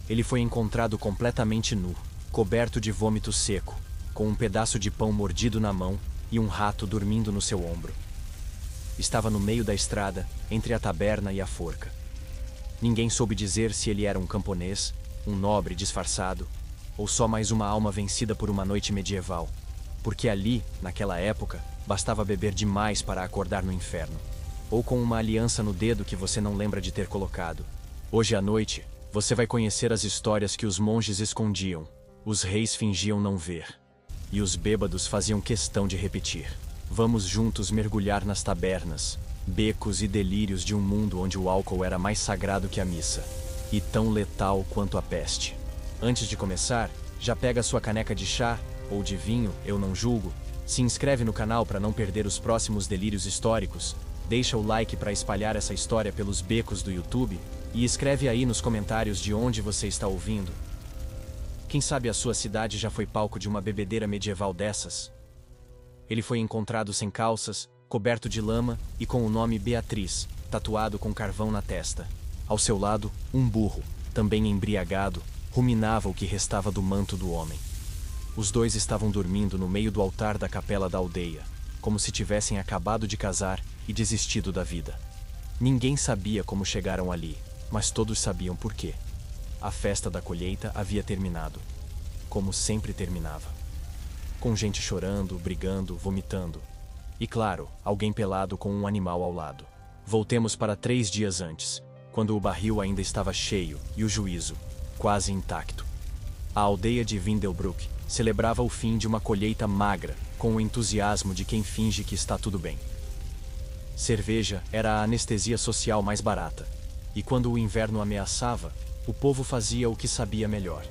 ele foi encontrado completamente nu, coberto de vômito seco, com um pedaço de pão mordido na mão e um rato dormindo no seu ombro. Estava no meio da estrada, entre a taberna e a forca. Ninguém soube dizer se ele era um camponês, um nobre disfarçado, ou só mais uma alma vencida por uma noite medieval, porque ali, naquela época, bastava beber demais para acordar no inferno, ou com uma aliança no dedo que você não lembra de ter colocado. Hoje à noite, você vai conhecer as histórias que os monges escondiam, os reis fingiam não ver, e os bêbados faziam questão de repetir. Vamos juntos mergulhar nas tabernas, becos e delírios de um mundo onde o álcool era mais sagrado que a missa, e tão letal quanto a peste. Antes de começar, já pega sua caneca de chá, ou de vinho, eu não julgo, se inscreve no canal para não perder os próximos delírios históricos, deixa o like para espalhar essa história pelos becos do YouTube, e escreve aí nos comentários de onde você está ouvindo. Quem sabe a sua cidade já foi palco de uma bebedeira medieval dessas? Ele foi encontrado sem calças, coberto de lama e com o nome Beatriz, tatuado com carvão na testa. Ao seu lado, um burro, também embriagado, ruminava o que restava do manto do homem. Os dois estavam dormindo no meio do altar da capela da aldeia, como se tivessem acabado de casar e desistido da vida. Ninguém sabia como chegaram ali, mas todos sabiam por quê. A festa da colheita havia terminado, como sempre terminava. Com gente chorando, brigando, vomitando. E claro, alguém pelado com um animal ao lado. Voltemos para 3 dias antes, quando o barril ainda estava cheio e o juízo, quase intacto. A aldeia de Windelbrook celebrava o fim de uma colheita magra, com o entusiasmo de quem finge que está tudo bem. Cerveja era a anestesia social mais barata, e quando o inverno ameaçava, o povo fazia o que sabia melhor.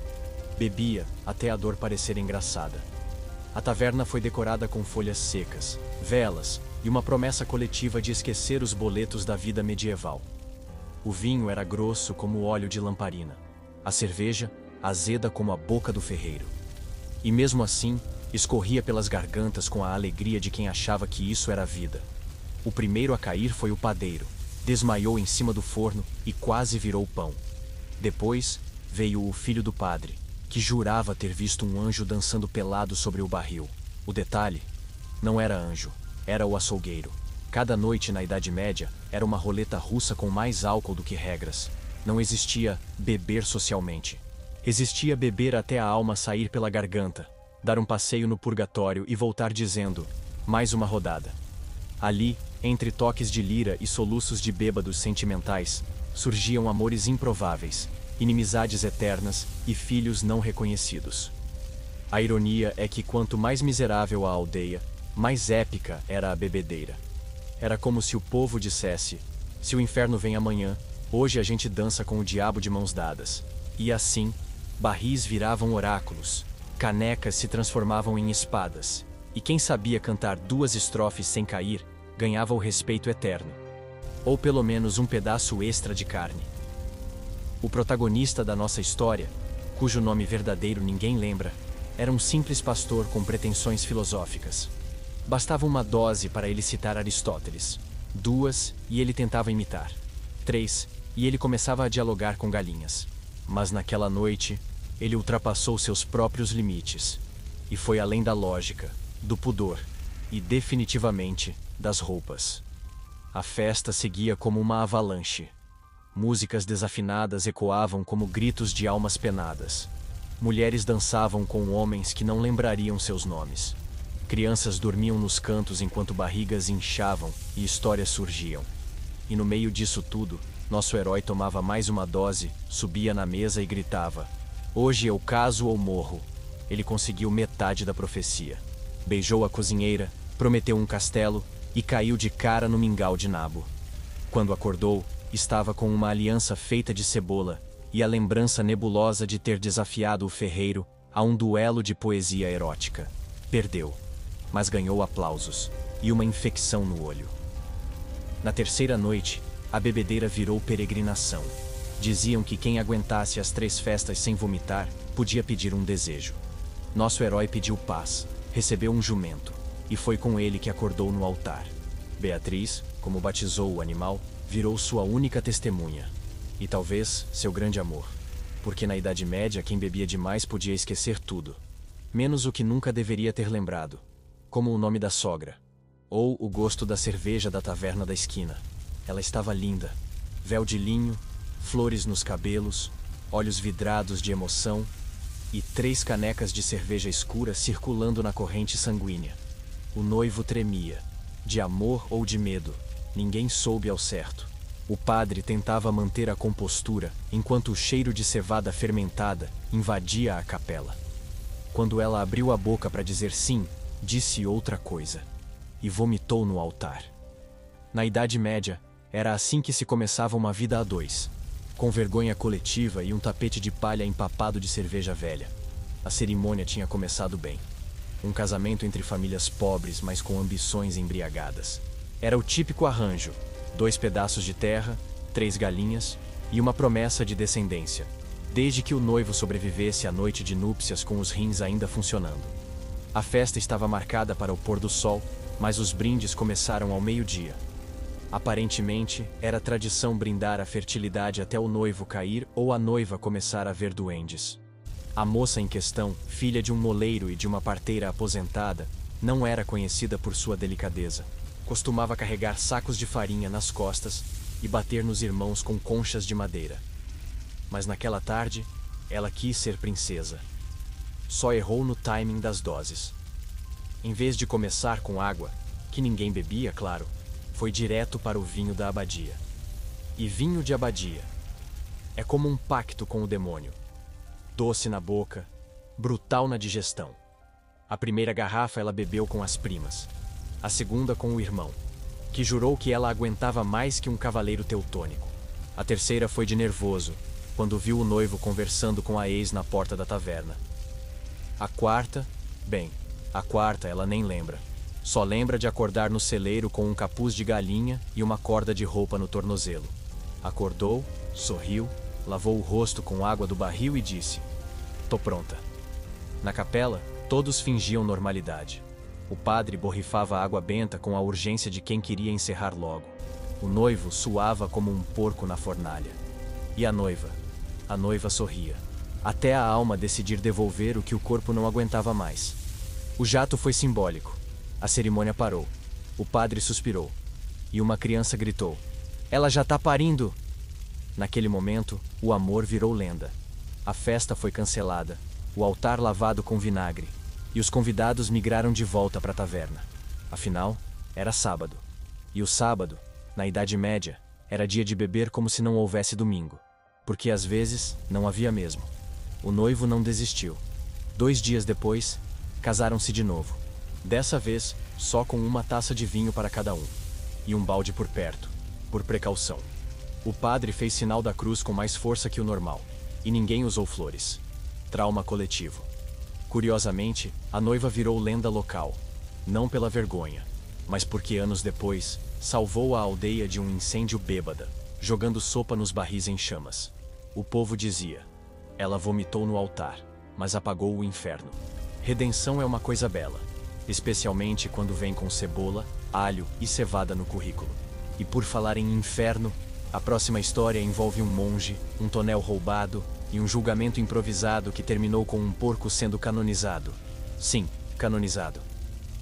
Bebia até a dor parecer engraçada. A taverna foi decorada com folhas secas, velas e uma promessa coletiva de esquecer os boletos da vida medieval. O vinho era grosso como óleo de lamparina, a cerveja azeda como a boca do ferreiro. E mesmo assim, escorria pelas gargantas com a alegria de quem achava que isso era vida. O primeiro a cair foi o padeiro, desmaiou em cima do forno e quase virou pão. Depois, veio o filho do padre, que jurava ter visto um anjo dançando pelado sobre o barril. O detalhe, não era anjo, era o açougueiro. Cada noite na Idade Média era uma roleta russa com mais álcool do que regras. Não existia beber socialmente. Existia beber até a alma sair pela garganta, dar um passeio no purgatório e voltar dizendo, mais uma rodada. Ali, entre toques de lira e soluços de bêbados sentimentais, surgiam amores improváveis, inimizades eternas e filhos não reconhecidos. A ironia é que quanto mais miserável a aldeia, mais épica era a bebedeira. Era como se o povo dissesse, se o inferno vem amanhã, hoje a gente dança com o diabo de mãos dadas. E assim, barris viravam oráculos, canecas se transformavam em espadas, e quem sabia cantar 2 estrofes sem cair, ganhava o respeito eterno. Ou pelo menos um pedaço extra de carne. O protagonista da nossa história, cujo nome verdadeiro ninguém lembra, era um simples pastor com pretensões filosóficas. Bastava uma dose para ele citar Aristóteles. 2, e ele tentava imitar. 3, e ele começava a dialogar com galinhas. Mas naquela noite, ele ultrapassou seus próprios limites. E foi além da lógica, do pudor e, definitivamente, das roupas. A festa seguia como uma avalanche. Músicas desafinadas ecoavam como gritos de almas penadas. Mulheres dançavam com homens que não lembrariam seus nomes. Crianças dormiam nos cantos enquanto barrigas inchavam e histórias surgiam. E no meio disso tudo, nosso herói tomava mais uma dose, subia na mesa e gritava: "Hoje eu caso ou morro." Ele conseguiu metade da profecia. Beijou a cozinheira, prometeu um castelo e caiu de cara no mingau de nabo. Quando acordou, estava com uma aliança feita de cebola e a lembrança nebulosa de ter desafiado o ferreiro a um duelo de poesia erótica. Perdeu, mas ganhou aplausos e uma infecção no olho. Na terceira noite, a bebedeira virou peregrinação. Diziam que quem aguentasse as 3 festas sem vomitar podia pedir um desejo. Nosso herói pediu paz, recebeu um jumento, e foi com ele que acordou no altar. Beatriz, como batizou o animal, virou sua única testemunha, e talvez seu grande amor. porque na Idade Média quem bebia demais podia esquecer tudo, menos o que nunca deveria ter lembrado, como o nome da sogra, ou o gosto da cerveja da taverna da esquina. Ela estava linda, véu de linho, flores nos cabelos, olhos vidrados de emoção e 3 canecas de cerveja escura circulando na corrente sanguínea. O noivo tremia, de amor ou de medo, ninguém soube ao certo. O padre tentava manter a compostura enquanto o cheiro de cevada fermentada invadia a capela. Quando ela abriu a boca para dizer sim, disse outra coisa e vomitou no altar. Na Idade Média, era assim que se começava uma vida a 2, com vergonha coletiva e um tapete de palha empapado de cerveja velha. A cerimônia tinha começado bem. Um casamento entre famílias pobres, mas com ambições embriagadas. Era o típico arranjo: 2 pedaços de terra, 3 galinhas e uma promessa de descendência, desde que o noivo sobrevivesse à noite de núpcias com os rins ainda funcionando. A festa estava marcada para o pôr do sol, mas os brindes começaram ao meio-dia. Aparentemente, era tradição brindar a fertilidade até o noivo cair ou a noiva começar a ver duendes. A moça em questão, filha de um moleiro e de uma parteira aposentada, não era conhecida por sua delicadeza. Costumava carregar sacos de farinha nas costas e bater nos irmãos com conchas de madeira. Mas naquela tarde, ela quis ser princesa. Só errou no timing das doses. Em vez de começar com água, que ninguém bebia, claro, foi direto para o vinho da abadia. E vinho de abadia é como um pacto com o demônio. Doce na boca, brutal na digestão. A primeira garrafa ela bebeu com as primas. A segunda com o irmão, que jurou que ela aguentava mais que um cavaleiro teutônico. A terceira foi de nervoso, quando viu o noivo conversando com a ex na porta da taverna. A quarta ela nem lembra. Só lembra de acordar no celeiro com um capuz de galinha e uma corda de roupa no tornozelo. Acordou, sorriu, lavou o rosto com água do barril e disse: "Tô pronta." Na capela, todos fingiam normalidade. O padre borrifava água benta com a urgência de quem queria encerrar logo. O noivo suava como um porco na fornalha. E a noiva? A noiva sorria, até a alma decidir devolver o que o corpo não aguentava mais. O jato foi simbólico. A cerimônia parou. O padre suspirou. E uma criança gritou: "Ela já tá parindo!" Naquele momento, o amor virou lenda. A festa foi cancelada, o altar lavado com vinagre, e os convidados migraram de volta para a taverna. Afinal, era sábado. E o sábado, na Idade Média, era dia de beber como se não houvesse domingo. Porque às vezes, não havia mesmo. O noivo não desistiu. 2 dias depois, casaram-se de novo. Dessa vez, só com uma taça de vinho para cada um. E um balde por perto, por precaução. O padre fez sinal da cruz com mais força que o normal. E ninguém usou flores. Trauma coletivo. Curiosamente, a noiva virou lenda local. Não pela vergonha, mas porque anos depois, salvou a aldeia de um incêndio bêbada, jogando sopa nos barris em chamas. O povo dizia: "Ela vomitou no altar, mas apagou o inferno." Redenção é uma coisa bela, especialmente quando vem com cebola, alho e cevada no currículo. E por falar em inferno, a próxima história envolve um monge, um tonel roubado e um julgamento improvisado que terminou com um porco sendo canonizado. Sim, canonizado.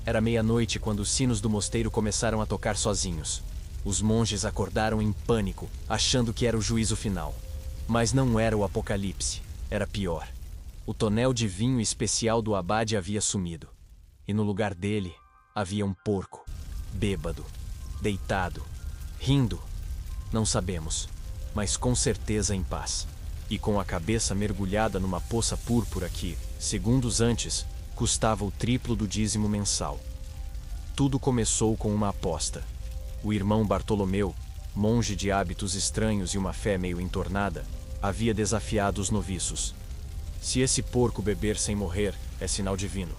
Era meia-noite quando os sinos do mosteiro começaram a tocar sozinhos. Os monges acordaram em pânico, achando que era o juízo final. Mas não era o apocalipse, era pior. O tonel de vinho especial do abade havia sumido. E no lugar dele, havia um porco, bêbado, deitado, rindo. Não sabemos, mas com certeza em paz. E com a cabeça mergulhada numa poça púrpura que, segundos antes, custava o triplo do dízimo mensal. Tudo começou com uma aposta. O irmão Bartolomeu, monge de hábitos estranhos e uma fé meio entornada, havia desafiado os noviços. Se esse porco beber sem morrer, é sinal divino.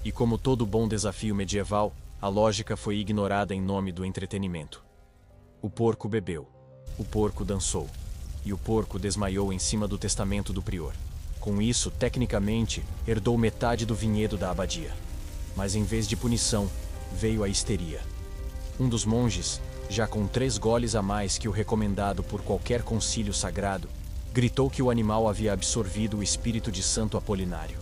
E como todo bom desafio medieval, a lógica foi ignorada em nome do entretenimento. O porco bebeu. O porco dançou. E o porco desmaiou em cima do testamento do prior. Com isso, tecnicamente, herdou metade do vinhedo da abadia. Mas em vez de punição, veio a histeria. Um dos monges, já com 3 goles a mais que o recomendado por qualquer concílio sagrado, Gritou que o animal havia absorvido o espírito de Santo Apolinário.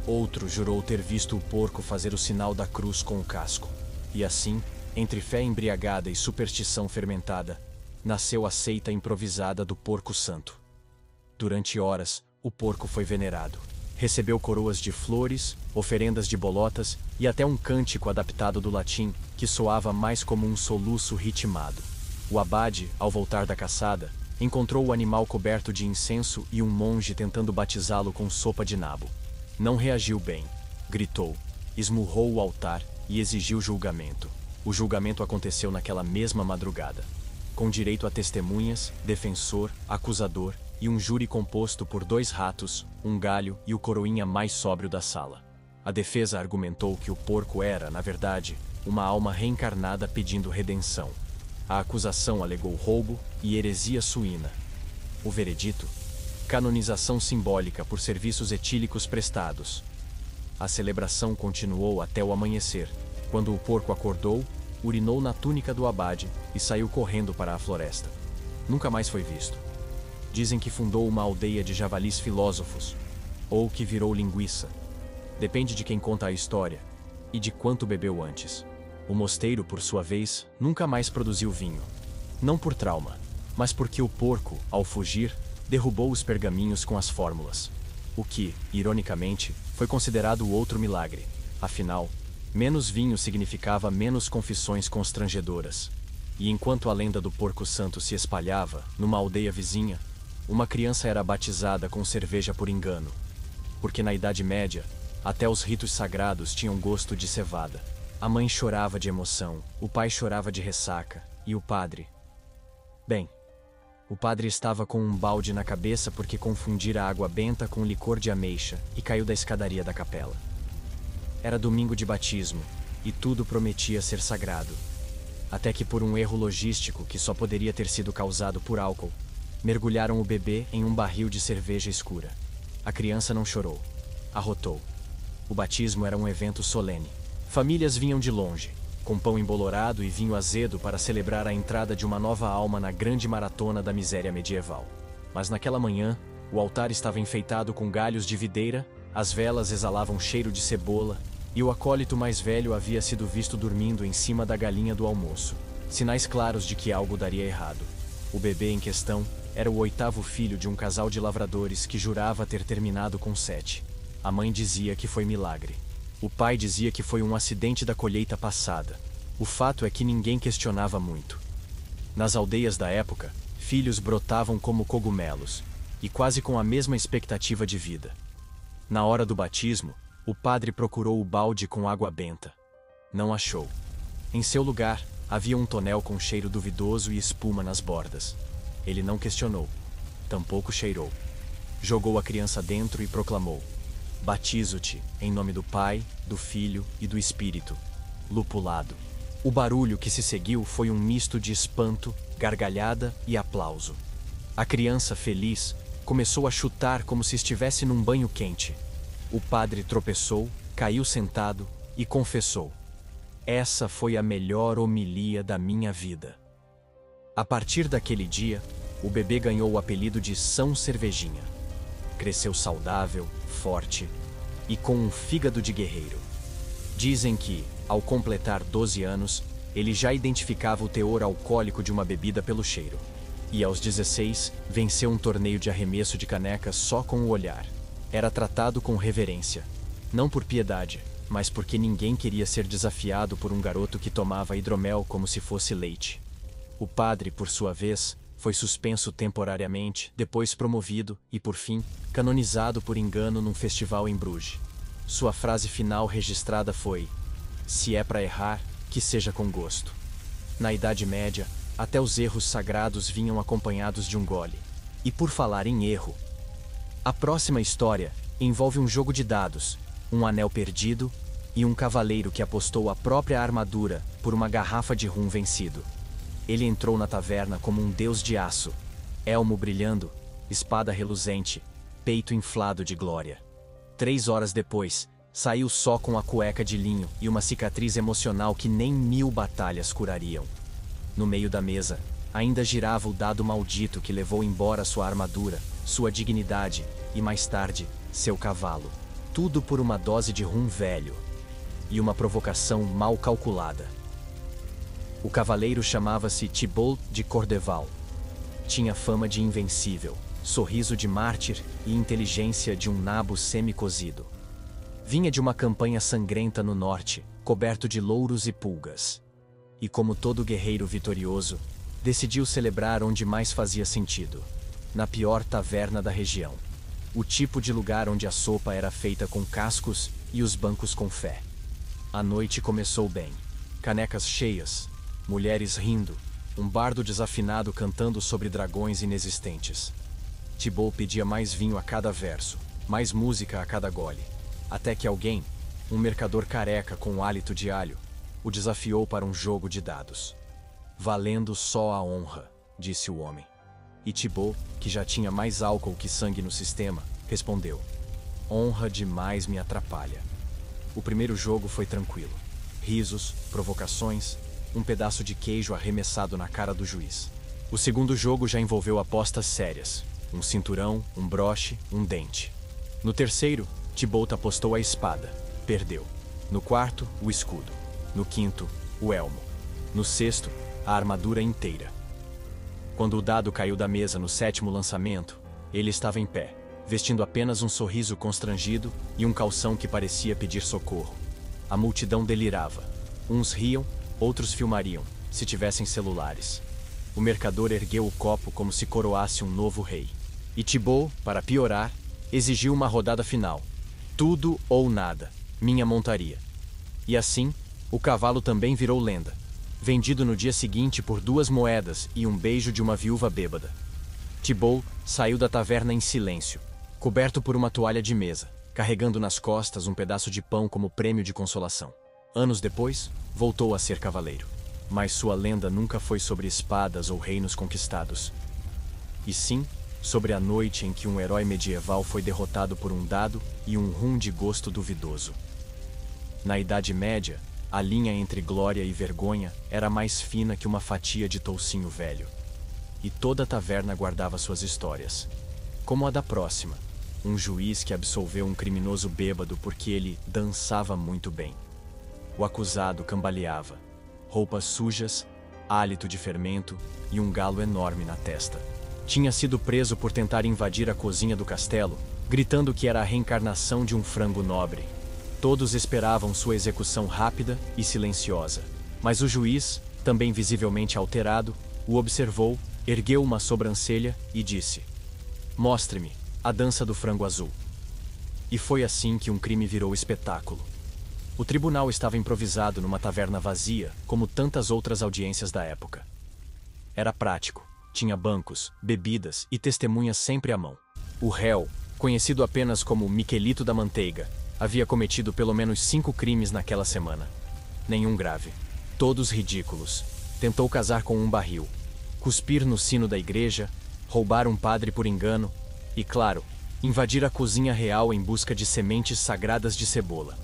Outro jurou ter visto o porco fazer o sinal da cruz com o casco. E assim, entre fé embriagada e superstição fermentada, nasceu a seita improvisada do Porco Santo. Durante horas, o porco foi venerado. Recebeu coroas de flores, oferendas de bolotas e até um cântico adaptado do latim, que soava mais como um soluço ritmado. O abade, ao voltar da caçada, encontrou o animal coberto de incenso e um monge tentando batizá-lo com sopa de nabo. Não reagiu bem. Gritou, esmurrou o altar e exigiu julgamento. O julgamento aconteceu naquela mesma madrugada, com direito a testemunhas, defensor, acusador e um júri composto por 2 ratos, um galho e o coroinha mais sóbrio da sala. A defesa argumentou que o porco era, na verdade, uma alma reencarnada pedindo redenção. A acusação alegou roubo e heresia suína. O veredito? Canonização simbólica por serviços etílicos prestados. A celebração continuou até o amanhecer, quando o porco acordou, urinou na túnica do abade e saiu correndo para a floresta. Nunca mais foi visto. Dizem que fundou uma aldeia de javalis filósofos, ou que virou linguiça. Depende de quem conta a história e de quanto bebeu antes. O mosteiro, por sua vez, nunca mais produziu vinho. Não por trauma, mas porque o porco, ao fugir, derrubou os pergaminhos com as fórmulas. O que, ironicamente, foi considerado outro milagre. Afinal, menos vinho significava menos confissões constrangedoras. E enquanto a lenda do Porco Santo se espalhava, numa aldeia vizinha, uma criança era batizada com cerveja por engano. Porque na Idade Média, até os ritos sagrados tinham gosto de cevada. A mãe chorava de emoção, o pai chorava de ressaca, e o padre... Bem, o padre estava com um balde na cabeça porque confundira a água benta com licor de ameixa e caiu da escadaria da capela. Era domingo de batismo, e tudo prometia ser sagrado. Até que, por um erro logístico que só poderia ter sido causado por álcool, mergulharam o bebê em um barril de cerveja escura. A criança não chorou, arrotou. O batismo era um evento solene. Famílias vinham de longe, com pão embolorado e vinho azedo para celebrar a entrada de uma nova alma na grande maratona da miséria medieval. Mas naquela manhã, o altar estava enfeitado com galhos de videira, as velas exalavam cheiro de cebola, e o acólito mais velho havia sido visto dormindo em cima da galinha do almoço. Sinais claros de que algo daria errado. O bebê em questão era o 8º filho de um casal de lavradores que jurava ter terminado com 7. A mãe dizia que foi milagre. O pai dizia que foi um acidente da colheita passada. O fato é que ninguém questionava muito. Nas aldeias da época, filhos brotavam como cogumelos, e quase com a mesma expectativa de vida. Na hora do batismo, o padre procurou o balde com água benta. Não achou. Em seu lugar, havia um tonel com cheiro duvidoso e espuma nas bordas. Ele não questionou, tampouco cheirou. Jogou a criança dentro e proclamou: "Batizo-te, em nome do Pai, do Filho e do Espírito." Lupulado. O barulho que se seguiu foi um misto de espanto, gargalhada e aplauso. A criança, feliz, começou a chutar como se estivesse num banho quente. O padre tropeçou, caiu sentado e confessou: "Essa foi a melhor homilia da minha vida." A partir daquele dia, o bebê ganhou o apelido de São Cervejinha. Cresceu saudável, forte e com um fígado de guerreiro. Dizem que, ao completar 12 anos, ele já identificava o teor alcoólico de uma bebida pelo cheiro. E aos 16, venceu um torneio de arremesso de caneca só com o olhar. Era tratado com reverência, não por piedade, mas porque ninguém queria ser desafiado por um garoto que tomava hidromel como se fosse leite. O padre, por sua vez, foi suspenso temporariamente, depois promovido e, por fim, canonizado por engano num festival em Bruges. Sua frase final registrada foi: "Se é para errar, que seja com gosto." Na Idade Média, até os erros sagrados vinham acompanhados de um gole. E por falar em erro, a próxima história envolve um jogo de dados, um anel perdido e um cavaleiro que apostou a própria armadura por uma garrafa de rum vencido. Ele entrou na taverna como um deus de aço, elmo brilhando, espada reluzente, peito inflado de glória. 3 horas depois, saiu só com a cueca de linho e uma cicatriz emocional que nem 1000 batalhas curariam. No meio da mesa, ainda girava o dado maldito que levou embora sua armadura, sua dignidade e, mais tarde, seu cavalo. Tudo por uma dose de rum velho e uma provocação mal calculada. O cavaleiro chamava-se Thibaut de Cordeval. Tinha fama de invencível, sorriso de mártir e inteligência de um nabo semi-cozido. Vinha de uma campanha sangrenta no norte, coberto de louros e pulgas. E como todo guerreiro vitorioso, decidiu celebrar onde mais fazia sentido, na pior taverna da região. O tipo de lugar onde a sopa era feita com cascos e os bancos com fé. A noite começou bem. Canecas cheias, mulheres rindo, um bardo desafinado cantando sobre dragões inexistentes. Thibaut pedia mais vinho a cada verso, mais música a cada gole, até que alguém, um mercador careca com hálito de alho, o desafiou para um jogo de dados. Valendo só a honra, disse o homem. E Thibaut, que já tinha mais álcool que sangue no sistema, respondeu: honra demais me atrapalha. O primeiro jogo foi tranquilo. Risos, provocações, um pedaço de queijo arremessado na cara do juiz. O segundo jogo já envolveu apostas sérias. Um cinturão, um broche, um dente. No terceiro, Thibaut apostou a espada. Perdeu. No quarto, o escudo. No quinto, o elmo. No sexto, a armadura inteira. Quando o dado caiu da mesa no sétimo lançamento, ele estava em pé, vestindo apenas um sorriso constrangido e um calção que parecia pedir socorro. A multidão delirava. Uns riam, outros filmariam, se tivessem celulares. O mercador ergueu o copo como se coroasse um novo rei. E Thibaut, para piorar, exigiu uma rodada final. Tudo ou nada, minha montaria. E assim, o cavalo também virou lenda. Vendido no dia seguinte por 2 moedas e um beijo de uma viúva bêbada. Thibaut saiu da taverna em silêncio, coberto por uma toalha de mesa, carregando nas costas um pedaço de pão como prêmio de consolação. Anos depois, voltou a ser cavaleiro. Mas sua lenda nunca foi sobre espadas ou reinos conquistados. E sim, sobre a noite em que um herói medieval foi derrotado por um dado e um rum de gosto duvidoso. Na Idade Média, a linha entre glória e vergonha era mais fina que uma fatia de toucinho velho. E toda a taverna guardava suas histórias. Como a da próxima, um juiz que absolveu um criminoso bêbado porque ele dançava muito bem. O acusado cambaleava, roupas sujas, hálito de fermento e um galo enorme na testa. Tinha sido preso por tentar invadir a cozinha do castelo, gritando que era a reencarnação de um frango nobre. Todos esperavam sua execução rápida e silenciosa. Mas o juiz, também visivelmente alterado, o observou, ergueu uma sobrancelha e disse: mostre-me a dança do frango azul. E foi assim que um crime virou espetáculo. O tribunal estava improvisado numa taverna vazia, como tantas outras audiências da época. Era prático, tinha bancos, bebidas e testemunhas sempre à mão. O réu, conhecido apenas como Miquelito da Manteiga, havia cometido pelo menos 5 crimes naquela semana. Nenhum grave. Todos ridículos. Tentou casar com um barril, cuspir no sino da igreja, roubar um padre por engano e, claro, invadir a cozinha real em busca de sementes sagradas de cebola.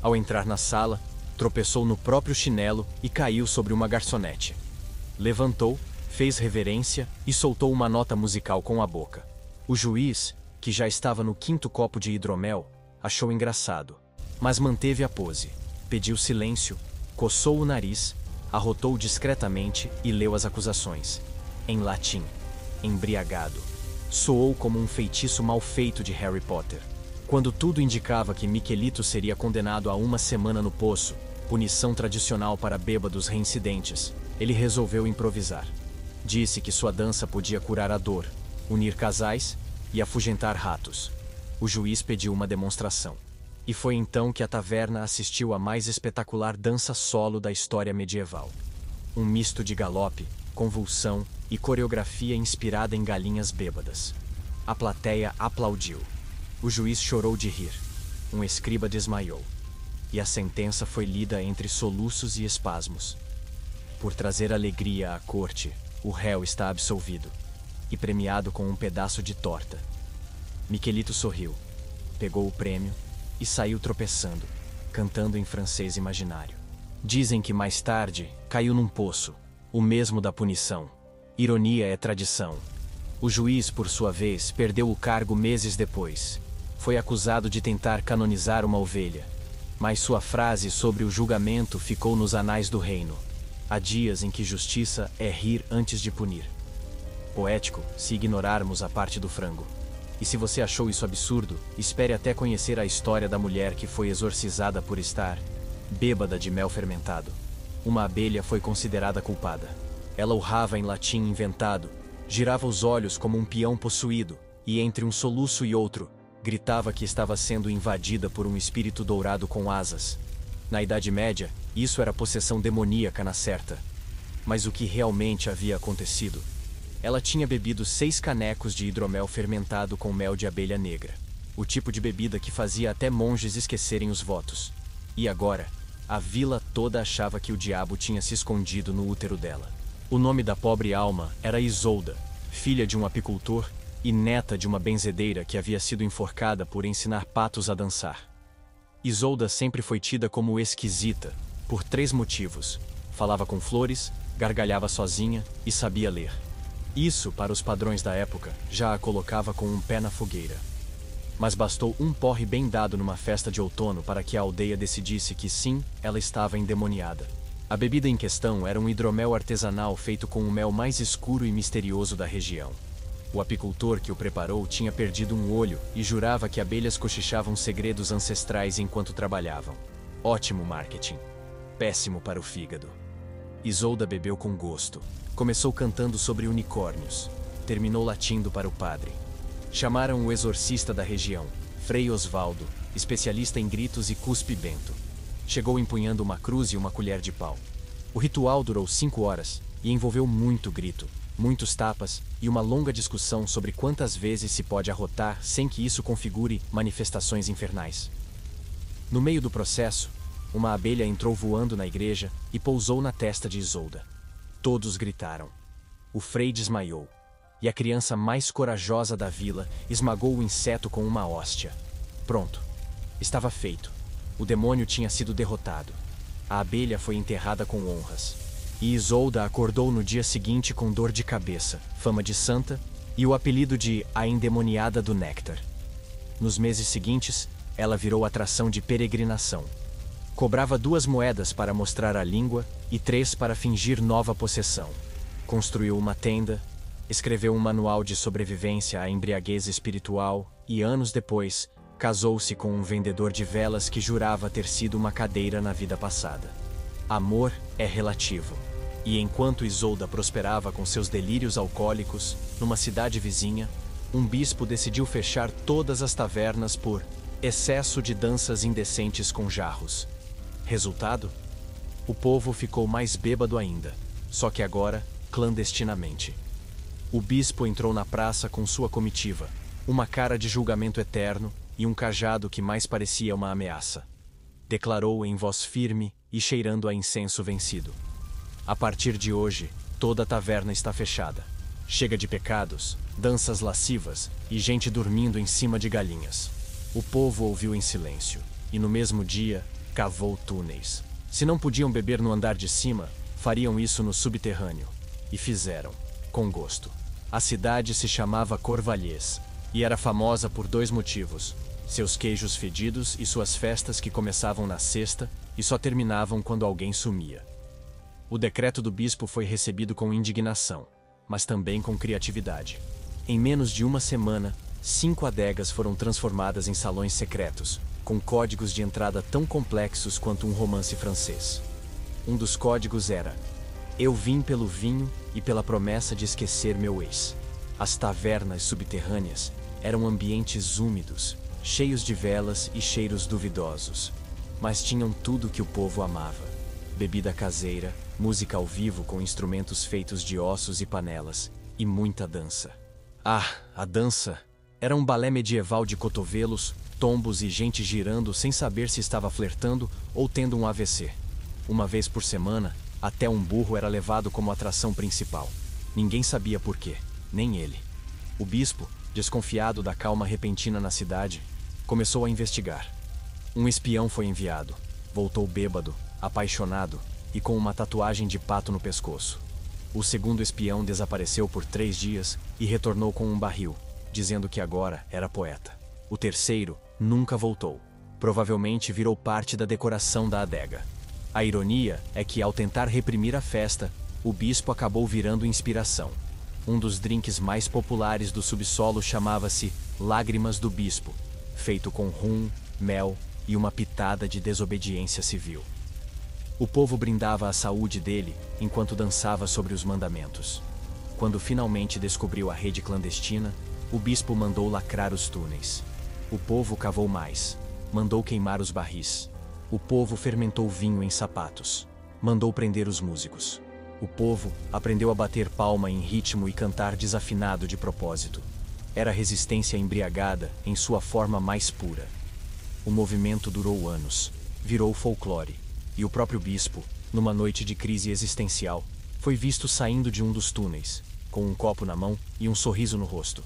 Ao entrar na sala, tropeçou no próprio chinelo e caiu sobre uma garçonete. Levantou, fez reverência e soltou uma nota musical com a boca. O juiz, que já estava no 5º copo de hidromel, achou engraçado, mas manteve a pose, pediu silêncio, coçou o nariz, arrotou discretamente e leu as acusações. Em latim, embriagado. Soou como um feitiço mal feito de Harry Potter. Quando tudo indicava que Miquelito seria condenado a 1 semana no poço, punição tradicional para bêbados reincidentes, ele resolveu improvisar. Disse que sua dança podia curar a dor, unir casais e afugentar ratos. O juiz pediu uma demonstração. E foi então que a taverna assistiu à mais espetacular dança solo da história medieval. Um misto de galope, convulsão e coreografia inspirada em galinhas bêbadas. A plateia aplaudiu. O juiz chorou de rir. Um escriba desmaiou. E a sentença foi lida entre soluços e espasmos. Por trazer alegria à corte, o réu está absolvido e premiado com um pedaço de torta. Miquelito sorriu, pegou o prêmio e saiu tropeçando, cantando em francês imaginário. Dizem que mais tarde caiu num poço, o mesmo da punição. Ironia é tradição. O juiz, por sua vez, perdeu o cargo meses depois. Foi acusado de tentar canonizar uma ovelha. Mas sua frase sobre o julgamento ficou nos anais do reino. Há dias em que justiça é rir antes de punir. Poético, se ignorarmos a parte do frango. E se você achou isso absurdo, espere até conhecer a história da mulher que foi exorcizada por estar bêbada de mel fermentado. Uma abelha foi considerada culpada. Ela urrava em latim inventado, girava os olhos como um peão possuído, e entre um soluço e outro, gritava que estava sendo invadida por um espírito dourado com asas. Na Idade Média, isso era possessão demoníaca na certa. Mas o que realmente havia acontecido? Ela tinha bebido 6 canecos de hidromel fermentado com mel de abelha negra. O tipo de bebida que fazia até monges esquecerem os votos. E agora, a vila toda achava que o diabo tinha se escondido no útero dela. O nome da pobre alma era Isolda, filha de um apicultor e neta de uma benzedeira que havia sido enforcada por ensinar patos a dançar. Isolda sempre foi tida como esquisita, por 3 motivos. Falava com flores, gargalhava sozinha e sabia ler. Isso, para os padrões da época, já a colocava com um pé na fogueira. Mas bastou um porre bem dado numa festa de outono para que a aldeia decidisse que sim, ela estava endemoniada. A bebida em questão era um hidromel artesanal feito com o mel mais escuro e misterioso da região. O apicultor que o preparou tinha perdido um olho e jurava que abelhas cochichavam segredos ancestrais enquanto trabalhavam. Ótimo marketing. Péssimo para o fígado. Isolda bebeu com gosto. Começou cantando sobre unicórnios. Terminou latindo para o padre. Chamaram o exorcista da região, Frei Osvaldo, especialista em gritos e cuspe bento. Chegou empunhando uma cruz e uma colher de pau. O ritual durou 5 horas e envolveu muito grito, muitos tapas e uma longa discussão sobre quantas vezes se pode arrotar sem que isso configure manifestações infernais. No meio do processo, uma abelha entrou voando na igreja e pousou na testa de Isolda. Todos gritaram. O frei desmaiou, e a criança mais corajosa da vila esmagou o inseto com uma hóstia. Pronto. Estava feito. O demônio tinha sido derrotado. A abelha foi enterrada com honras. E Isolda acordou no dia seguinte com dor de cabeça, fama de santa e o apelido de a endemoniada do néctar. Nos meses seguintes, ela virou atração de peregrinação. Cobrava 2 moedas para mostrar a língua e 3 para fingir nova possessão. Construiu uma tenda, escreveu um manual de sobrevivência à embriaguez espiritual e, anos depois, casou-se com um vendedor de velas que jurava ter sido uma cadeira na vida passada. Amor é relativo. E enquanto Isolda prosperava com seus delírios alcoólicos, numa cidade vizinha, um bispo decidiu fechar todas as tavernas por excesso de danças indecentes com jarros. Resultado? O povo ficou mais bêbado ainda, só que agora, clandestinamente. O bispo entrou na praça com sua comitiva, uma cara de julgamento eterno e um cajado que mais parecia uma ameaça. Declarou em voz firme e cheirando a incenso vencido. A partir de hoje, toda a taverna está fechada. Chega de pecados, danças lascivas e gente dormindo em cima de galinhas. O povo ouviu em silêncio, e no mesmo dia, cavou túneis. Se não podiam beber no andar de cima, fariam isso no subterrâneo. E fizeram, com gosto. A cidade se chamava Corvalhés, e era famosa por 2 motivos: seus queijos fedidos e suas festas que começavam na sexta e só terminavam quando alguém sumia. O decreto do bispo foi recebido com indignação, mas também com criatividade. Em menos de uma semana, 5 adegas foram transformadas em salões secretos, com códigos de entrada tão complexos quanto um romance francês. Um dos códigos era: eu vim pelo vinho e pela promessa de esquecer meu ex. As tavernas subterrâneas eram ambientes úmidos, cheios de velas e cheiros duvidosos, mas tinham tudo que o povo amava: bebida caseira, música ao vivo com instrumentos feitos de ossos e panelas, e muita dança. Ah, a dança! Era um balé medieval de cotovelos, tombos e gente girando sem saber se estava flertando ou tendo um AVC. Uma vez por semana, até um burro era levado como atração principal. Ninguém sabia por quê, nem ele. O bispo, desconfiado da calma repentina na cidade, começou a investigar. Um espião foi enviado. Voltou bêbado, apaixonado e com uma tatuagem de pato no pescoço. O segundo espião desapareceu por 3 dias e retornou com um barril, dizendo que agora era poeta. O terceiro nunca voltou. Provavelmente virou parte da decoração da adega. A ironia é que, ao tentar reprimir a festa, o bispo acabou virando inspiração. Um dos drinks mais populares do subsolo chamava-se Lágrimas do Bispo, feito com rum, mel e uma pitada de desobediência civil. O povo brindava a saúde dele enquanto dançava sobre os mandamentos. Quando finalmente descobriu a rede clandestina, o bispo mandou lacrar os túneis. O povo cavou mais, mandou queimar os barris. O povo fermentou vinho em sapatos, mandou prender os músicos. O povo aprendeu a bater palma em ritmo e cantar desafinado de propósito. Era resistência embriagada em sua forma mais pura. O movimento durou anos, virou folclore, e o próprio bispo, numa noite de crise existencial, foi visto saindo de um dos túneis, com um copo na mão e um sorriso no rosto.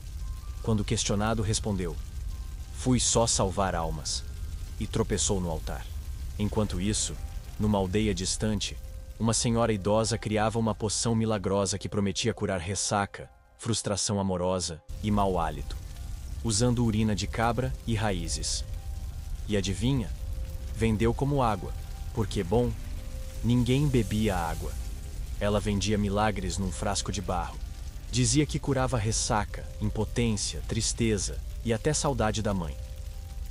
Quando questionado, respondeu: "Fui só salvar almas", e tropeçou no altar. Enquanto isso, numa aldeia distante, uma senhora idosa criava uma poção milagrosa que prometia curar ressaca, frustração amorosa e mau hálito, usando urina de cabra e raízes. E adivinha? Vendeu como água, porque, bom, ninguém bebia água. Ela vendia milagres num frasco de barro. Dizia que curava ressaca, impotência, tristeza e até saudade da mãe.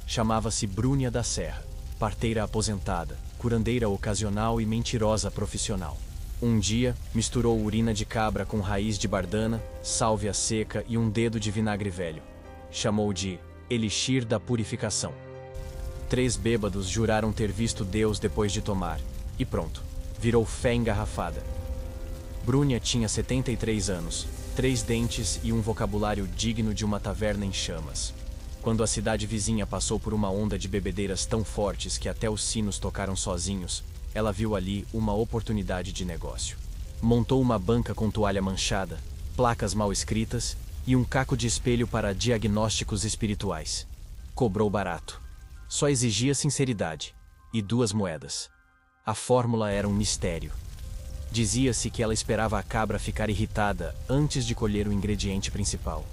Chamava-se Brúnia da Serra, parteira aposentada, curandeira ocasional e mentirosa profissional. Um dia, misturou urina de cabra com raiz de bardana, sálvia seca e um dedo de vinagre velho. Chamou de Elixir da Purificação. 3 bêbados juraram ter visto Deus depois de tomar, e pronto, virou fé engarrafada. Brúnia tinha 73 anos, 3 dentes e um vocabulário digno de uma taverna em chamas. Quando a cidade vizinha passou por uma onda de bebedeiras tão fortes que até os sinos tocaram sozinhos, ela viu ali uma oportunidade de negócio. Montou uma banca com toalha manchada, placas mal escritas e um caco de espelho para diagnósticos espirituais. Cobrou barato. Só exigia sinceridade e 2 moedas. A fórmula era um mistério. Dizia-se que ela esperava a cabra ficar irritada antes de colher o ingrediente principal.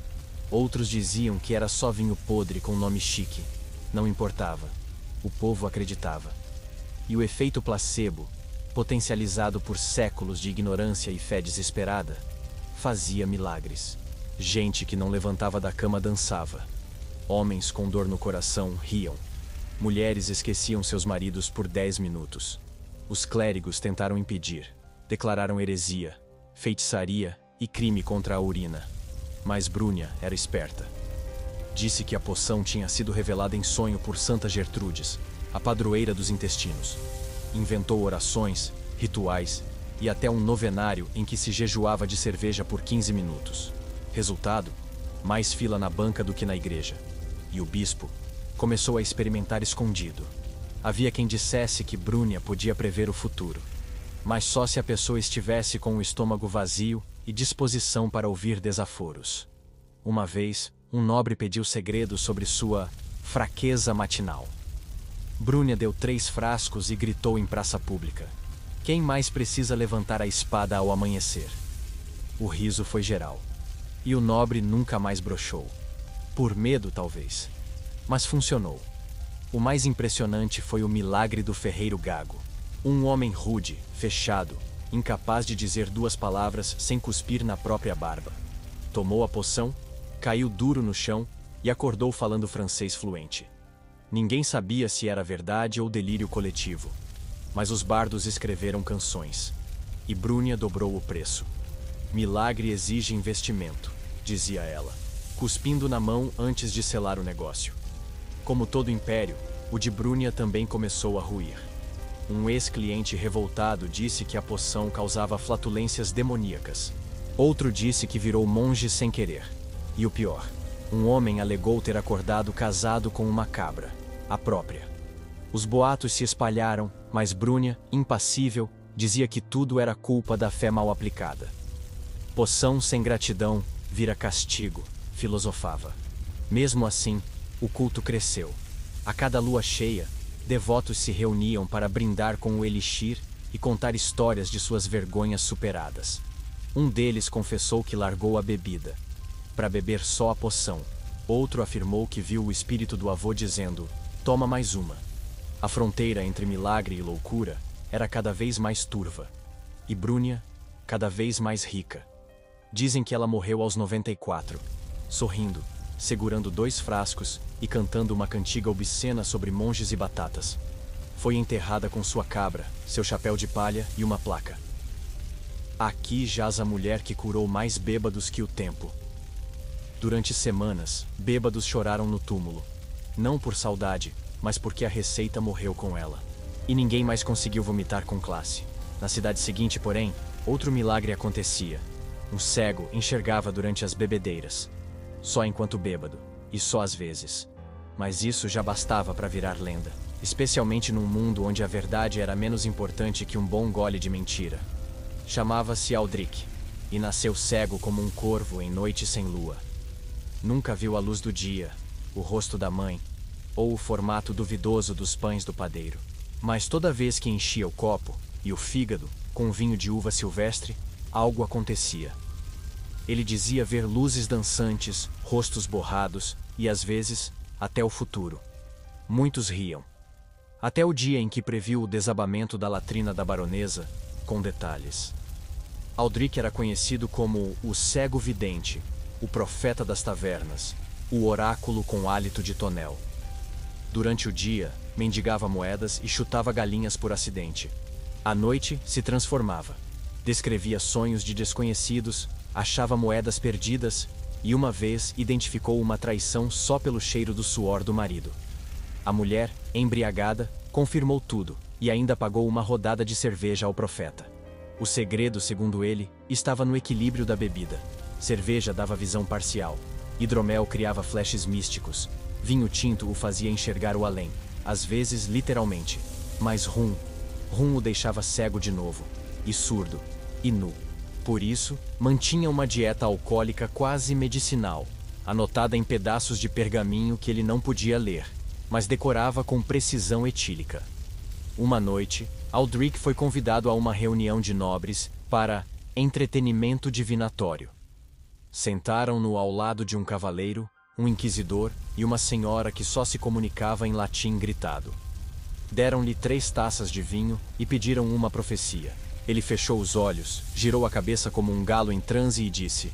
Outros diziam que era só vinho podre com nome chique. Não importava. O povo acreditava. E o efeito placebo, potencializado por séculos de ignorância e fé desesperada, fazia milagres. Gente que não levantava da cama dançava. Homens com dor no coração riam. Mulheres esqueciam seus maridos por 10 minutos. Os clérigos tentaram impedir. Declararam heresia, feitiçaria e crime contra a urina. Mas Brúnia era esperta. Disse que a poção tinha sido revelada em sonho por Santa Gertrudes, a padroeira dos intestinos. Inventou orações, rituais e até um novenário em que se jejuava de cerveja por 15 minutos. Resultado: mais fila na banca do que na igreja. E o bispo começou a experimentar escondido. Havia quem dissesse que Brúnia podia prever o futuro, mas só se a pessoa estivesse com o estômago vazio e disposição para ouvir desaforos. Uma vez, um nobre pediu segredos sobre sua fraqueza matinal. Brúnia deu 3 frascos e gritou em praça pública: "Quem mais precisa levantar a espada ao amanhecer?" O riso foi geral. E o nobre nunca mais broxou. Por medo, talvez. Mas funcionou. O mais impressionante foi o milagre do ferreiro gago. Um homem rude, fechado, incapaz de dizer 2 palavras sem cuspir na própria barba. Tomou a poção, caiu duro no chão e acordou falando francês fluente. Ninguém sabia se era verdade ou delírio coletivo, mas os bardos escreveram canções. E Brúnia dobrou o preço. "Milagre exige investimento", dizia ela, cuspindo na mão antes de selar o negócio. Como todo império, o de Brúnia também começou a ruir. Um ex-cliente revoltado disse que a poção causava flatulências demoníacas. Outro disse que virou monge sem querer. E o pior, um homem alegou ter acordado casado com uma cabra, a própria. Os boatos se espalharam, mas Brúnia, impassível, dizia que tudo era culpa da fé mal aplicada. Poção sem gratidão vira castigo, filosofava. Mesmo assim, o culto cresceu. A cada lua cheia, devotos se reuniam para brindar com o elixir e contar histórias de suas vergonhas superadas. Um deles confessou que largou a bebida para beber só a poção. Outro afirmou que viu o espírito do avô dizendo: "Toma mais uma." A fronteira entre milagre e loucura era cada vez mais turva, e Brúnia cada vez mais rica. Dizem que ela morreu aos 94, sorrindo, segurando 2 frascos e cantando uma cantiga obscena sobre monges e batatas. Foi enterrada com sua cabra, seu chapéu de palha e uma placa: "Aqui jaz a mulher que curou mais bêbados que o tempo." Durante semanas, bêbados choraram no túmulo. Não por saudade, mas porque a receita morreu com ela. E ninguém mais conseguiu vomitar com classe. Na cidade seguinte, porém, outro milagre acontecia. Um cego enxergava durante as bebedeiras. Só enquanto bêbado, e só às vezes. Mas isso já bastava para virar lenda. Especialmente num mundo onde a verdade era menos importante que um bom gole de mentira. Chamava-se Aldrich, e nasceu cego como um corvo em noite sem lua. Nunca viu a luz do dia, o rosto da mãe, ou o formato duvidoso dos pães do padeiro. Mas toda vez que enchia o copo, e o fígado, com vinho de uva silvestre, algo acontecia. Ele dizia ver luzes dançantes, rostos borrados, e às vezes, até o futuro. Muitos riam. Até o dia em que previu o desabamento da latrina da baronesa, com detalhes. Aldrich era conhecido como o cego vidente, o profeta das tavernas, o oráculo com hálito de tonel. Durante o dia, mendigava moedas e chutava galinhas por acidente. À noite, se transformava. Descrevia sonhos de desconhecidos, achava moedas perdidas e uma vez identificou uma traição só pelo cheiro do suor do marido. A mulher, embriagada, confirmou tudo e ainda pagou uma rodada de cerveja ao profeta. O segredo, segundo ele, estava no equilíbrio da bebida. Cerveja dava visão parcial. Hidromel criava flashes místicos. Vinho tinto o fazia enxergar o além, às vezes literalmente. Mas rum o deixava cego de novo, e surdo, e nu. Por isso, mantinha uma dieta alcoólica quase medicinal, anotada em pedaços de pergaminho que ele não podia ler, mas decorava com precisão etílica. Uma noite, Aldrich foi convidado a uma reunião de nobres para entretenimento divinatório. Sentaram-no ao lado de um cavaleiro, um inquisidor e uma senhora que só se comunicava em latim gritado. Deram-lhe 3 taças de vinho e pediram uma profecia. Ele fechou os olhos, girou a cabeça como um galo em transe e disse: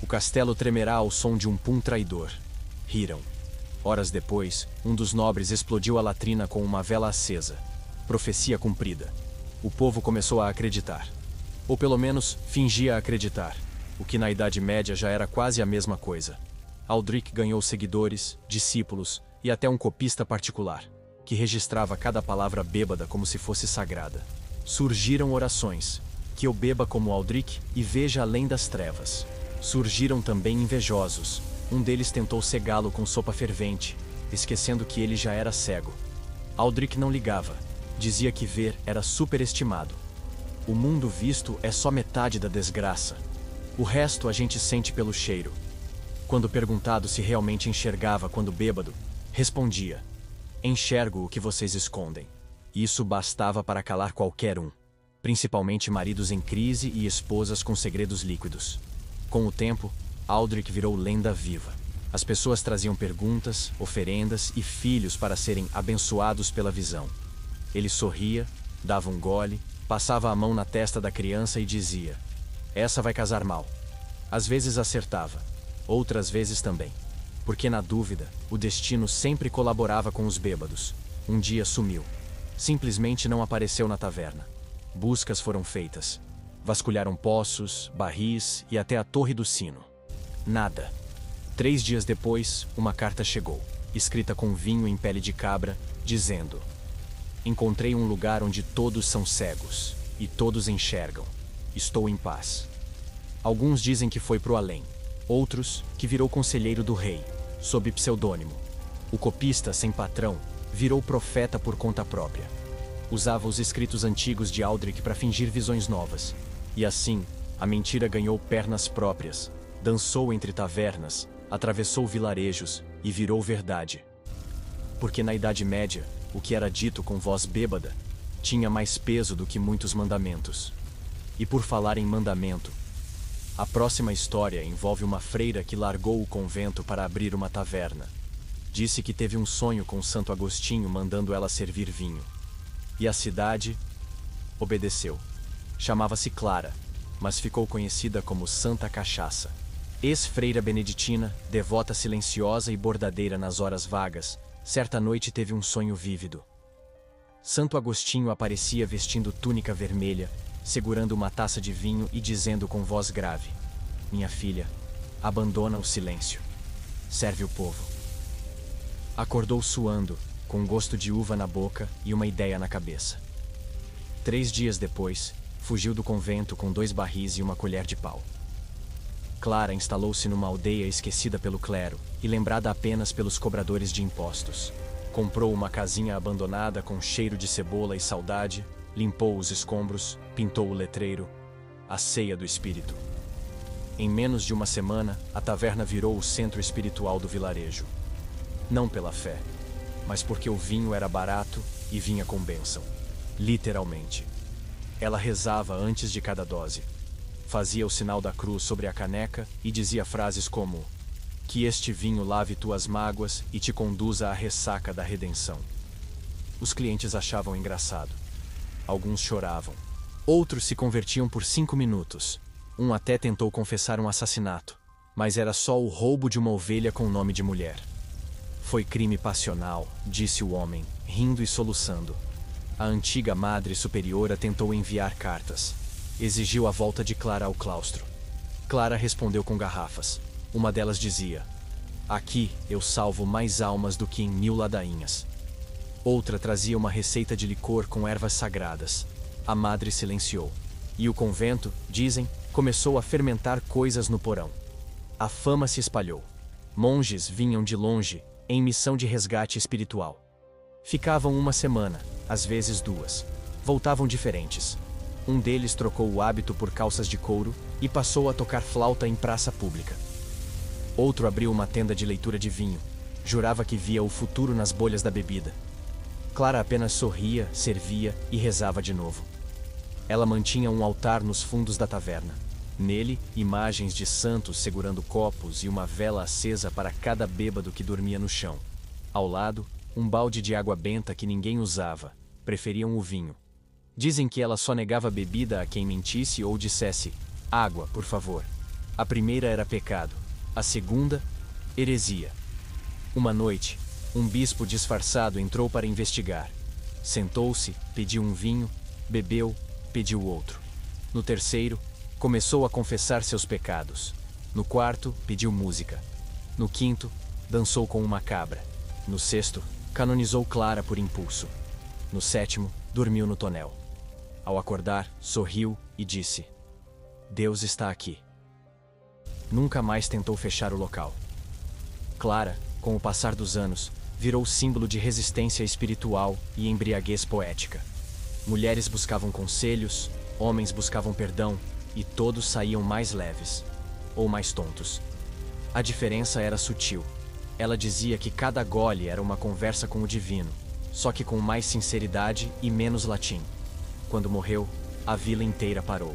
"O castelo tremerá ao som de um pum traidor." Riram. Horas depois, um dos nobres explodiu a latrina com uma vela acesa. Profecia cumprida. O povo começou a acreditar. Ou pelo menos, fingia acreditar. O que na Idade Média já era quase a mesma coisa. Aldrich ganhou seguidores, discípulos e até um copista particular, que registrava cada palavra bêbada como se fosse sagrada. Surgiram orações: "Que eu beba como Aldrich e veja além das trevas." Surgiram também invejosos. Um deles tentou cegá-lo com sopa fervente, esquecendo que ele já era cego. Aldrich não ligava. Dizia que ver era superestimado. O mundo visto é só metade da desgraça. O resto a gente sente pelo cheiro. Quando perguntado se realmente enxergava quando bêbado, respondia: "Enxergo o que vocês escondem." Isso bastava para calar qualquer um, principalmente maridos em crise e esposas com segredos líquidos. Com o tempo, Aldrich virou lenda viva. As pessoas traziam perguntas, oferendas e filhos para serem abençoados pela visão. Ele sorria, dava um gole, passava a mão na testa da criança e dizia: "Essa vai casar mal." Às vezes acertava, outras vezes também. Porque na dúvida, o destino sempre colaborava com os bêbados. Um dia sumiu. Simplesmente não apareceu na taverna. Buscas foram feitas. Vasculharam poços, barris e até a torre do sino. Nada. 3 dias depois, uma carta chegou, escrita com vinho em pele de cabra, dizendo: "Encontrei um lugar onde todos são cegos, e todos enxergam. Estou em paz." Alguns dizem que foi pro além. Outros, que virou conselheiro do rei, sob pseudônimo. O copista, sem patrão, virou profeta por conta própria. Usava os escritos antigos de Aldrich para fingir visões novas. E assim, a mentira ganhou pernas próprias, dançou entre tavernas, atravessou vilarejos e virou verdade. Porque na Idade Média, o que era dito com voz bêbada tinha mais peso do que muitos mandamentos. E por falar em mandamento, A próxima história envolve uma freira que largou o convento para abrir uma taverna. Disse que teve um sonho com Santo Agostinho mandando ela servir vinho. E a cidade obedeceu. Chamava-se Clara, mas ficou conhecida como Santa Cachaça. Ex-freira beneditina, devota silenciosa e bordadeira nas horas vagas, certa noite teve um sonho vívido. Santo Agostinho aparecia vestindo túnica vermelha, segurando uma taça de vinho e dizendo com voz grave: "Minha filha, abandona o silêncio. Serve o povo." Acordou suando, com gosto de uva na boca e uma ideia na cabeça. 3 dias depois, fugiu do convento com 2 barris e uma colher de pau. Clara instalou-se numa aldeia esquecida pelo clero e lembrada apenas pelos cobradores de impostos. Comprou uma casinha abandonada com cheiro de cebola e saudade, limpou os escombros, pintou o letreiro, a ceia do espírito. Em menos de uma semana, a taverna virou o centro espiritual do vilarejo. Não pela fé, mas porque o vinho era barato e vinha com bênção. Literalmente. Ela rezava antes de cada dose. Fazia o sinal da cruz sobre a caneca e dizia frases como: "Que este vinho lave tuas mágoas e te conduza à ressaca da redenção." Os clientes achavam engraçado. Alguns choravam. Outros se convertiam por 5 minutos. Um até tentou confessar um assassinato, mas era só o roubo de uma ovelha com nome de mulher. "Foi crime passional", disse o homem, rindo e soluçando. A antiga madre superiora tentou enviar cartas. Exigiu a volta de Clara ao claustro. Clara respondeu com garrafas. Uma delas dizia: "Aqui eu salvo mais almas do que em 1000 ladainhas." Outra trazia uma receita de licor com ervas sagradas. A madre silenciou. E o convento, dizem, começou a fermentar coisas no porão. A fama se espalhou. Monges vinham de longe, em missão de resgate espiritual. Ficavam uma semana, às vezes 2. Voltavam diferentes. Um deles trocou o hábito por calças de couro e passou a tocar flauta em praça pública. Outro abriu uma tenda de leitura de vinho. Jurava que via o futuro nas bolhas da bebida. Clara apenas sorria, servia e rezava de novo. Ela mantinha um altar nos fundos da taverna. Nele, imagens de santos segurando copos e uma vela acesa para cada bêbado que dormia no chão. Ao lado, um balde de água benta que ninguém usava. Preferiam o vinho. Dizem que ela só negava bebida a quem mentisse ou dissesse: "Água, por favor." A primeira era pecado. A segunda, heresia. Uma noite, um bispo disfarçado entrou para investigar. Sentou-se, pediu um vinho, bebeu, pediu outro. No terceiro, começou a confessar seus pecados. No quarto, pediu música. No quinto, dançou com uma cabra. No sexto, canonizou Clara por impulso. No sétimo, dormiu no tonel. Ao acordar, sorriu e disse: "Deus está aqui." Nunca mais tentou fechar o local. Clara, com o passar dos anos, virou símbolo de resistência espiritual e embriaguez poética. Mulheres buscavam conselhos, homens buscavam perdão, e todos saíam mais leves, ou mais tontos. A diferença era sutil. Ela dizia que cada gole era uma conversa com o divino, só que com mais sinceridade e menos latim. Quando morreu, a vila inteira parou.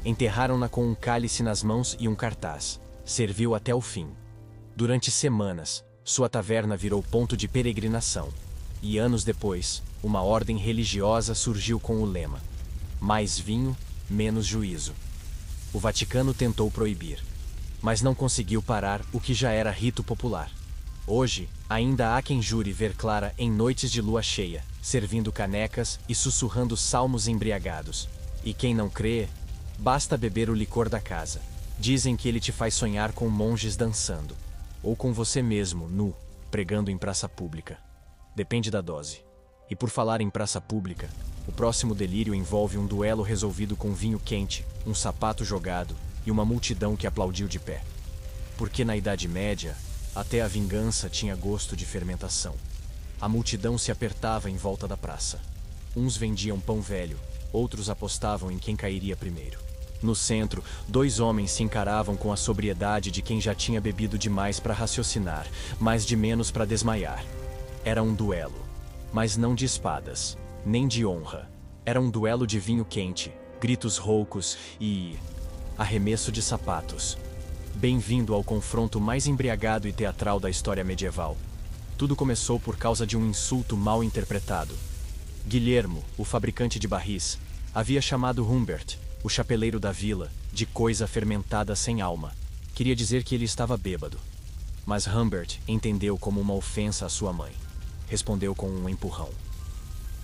Enterraram-na com um cálice nas mãos e um cartaz: "Serviu até o fim." Durante semanas, sua taverna virou ponto de peregrinação. E anos depois, uma ordem religiosa surgiu com o lema: "Mais vinho, menos juízo." O Vaticano tentou proibir, mas não conseguiu parar o que já era rito popular. Hoje, ainda há quem jure ver Clara em noites de lua cheia, servindo canecas e sussurrando salmos embriagados. E quem não crê, basta beber o licor da casa. Dizem que ele te faz sonhar com monges dançando. Ou com você mesmo, nu, pregando em praça pública. Depende da dose. E por falar em praça pública, o próximo delírio envolve um duelo resolvido com vinho quente, um sapato jogado e uma multidão que aplaudiu de pé. Porque na Idade Média, até a vingança tinha gosto de fermentação. A multidão se apertava em volta da praça. Uns vendiam pão velho, outros apostavam em quem cairia primeiro. No centro, 2 homens se encaravam com a sobriedade de quem já tinha bebido demais para raciocinar, mas de menos para desmaiar. Era um duelo, mas não de espadas, nem de honra. Era um duelo de vinho quente, gritos roucos e... Arremesso de sapatos. Bem-vindo ao confronto mais embriagado e teatral da história medieval. Tudo começou por causa de um insulto mal interpretado. Guilhermo, o fabricante de barris, havia chamado Humbert, o chapeleiro da vila, de coisa fermentada sem alma. Queria dizer que ele estava bêbado. Mas Humbert entendeu como uma ofensa à sua mãe. Respondeu com um empurrão.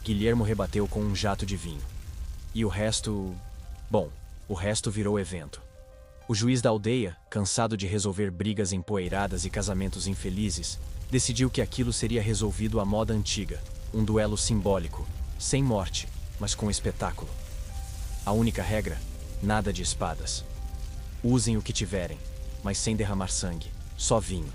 Guilhermo rebateu com um jato de vinho. E o resto... Bom, o resto virou evento. O juiz da aldeia, cansado de resolver brigas empoeiradas e casamentos infelizes, decidiu que aquilo seria resolvido à moda antiga, um duelo simbólico, sem morte, mas com espetáculo. A única regra: nada de espadas. Usem o que tiverem, mas sem derramar sangue, só vinho.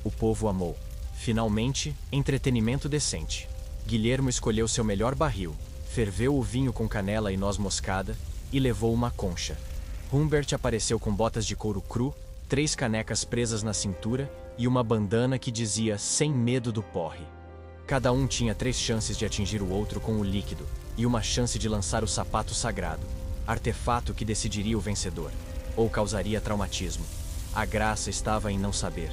O povo amou. Finalmente, entretenimento decente. Guilhermo escolheu seu melhor barril, ferveu o vinho com canela e noz moscada e levou uma concha. Humbert apareceu com botas de couro cru, 3 canecas presas na cintura e uma bandana que dizia "sem medo do porre". Cada um tinha 3 chances de atingir o outro com o líquido e uma chance de lançar o sapato sagrado, artefato que decidiria o vencedor, ou causaria traumatismo. A graça estava em não saber.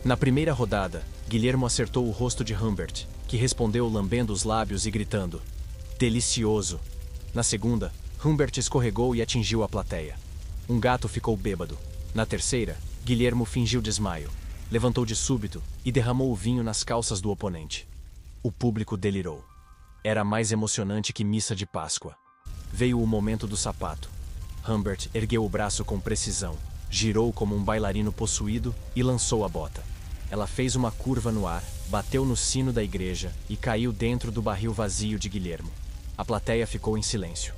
Na primeira rodada, Guilhermo acertou o rosto de Humbert, que respondeu lambendo os lábios e gritando: "Delicioso!". Na segunda, Humbert escorregou e atingiu a plateia. Um gato ficou bêbado. Na terceira, Guilhermo fingiu desmaio, levantou de súbito e derramou o vinho nas calças do oponente. O público delirou. Era mais emocionante que missa de Páscoa. Veio o momento do sapato. Humbert ergueu o braço com precisão, girou como um bailarino possuído e lançou a bota. Ela fez uma curva no ar, bateu no sino da igreja e caiu dentro do barril vazio de Guilhermo. A plateia ficou em silêncio.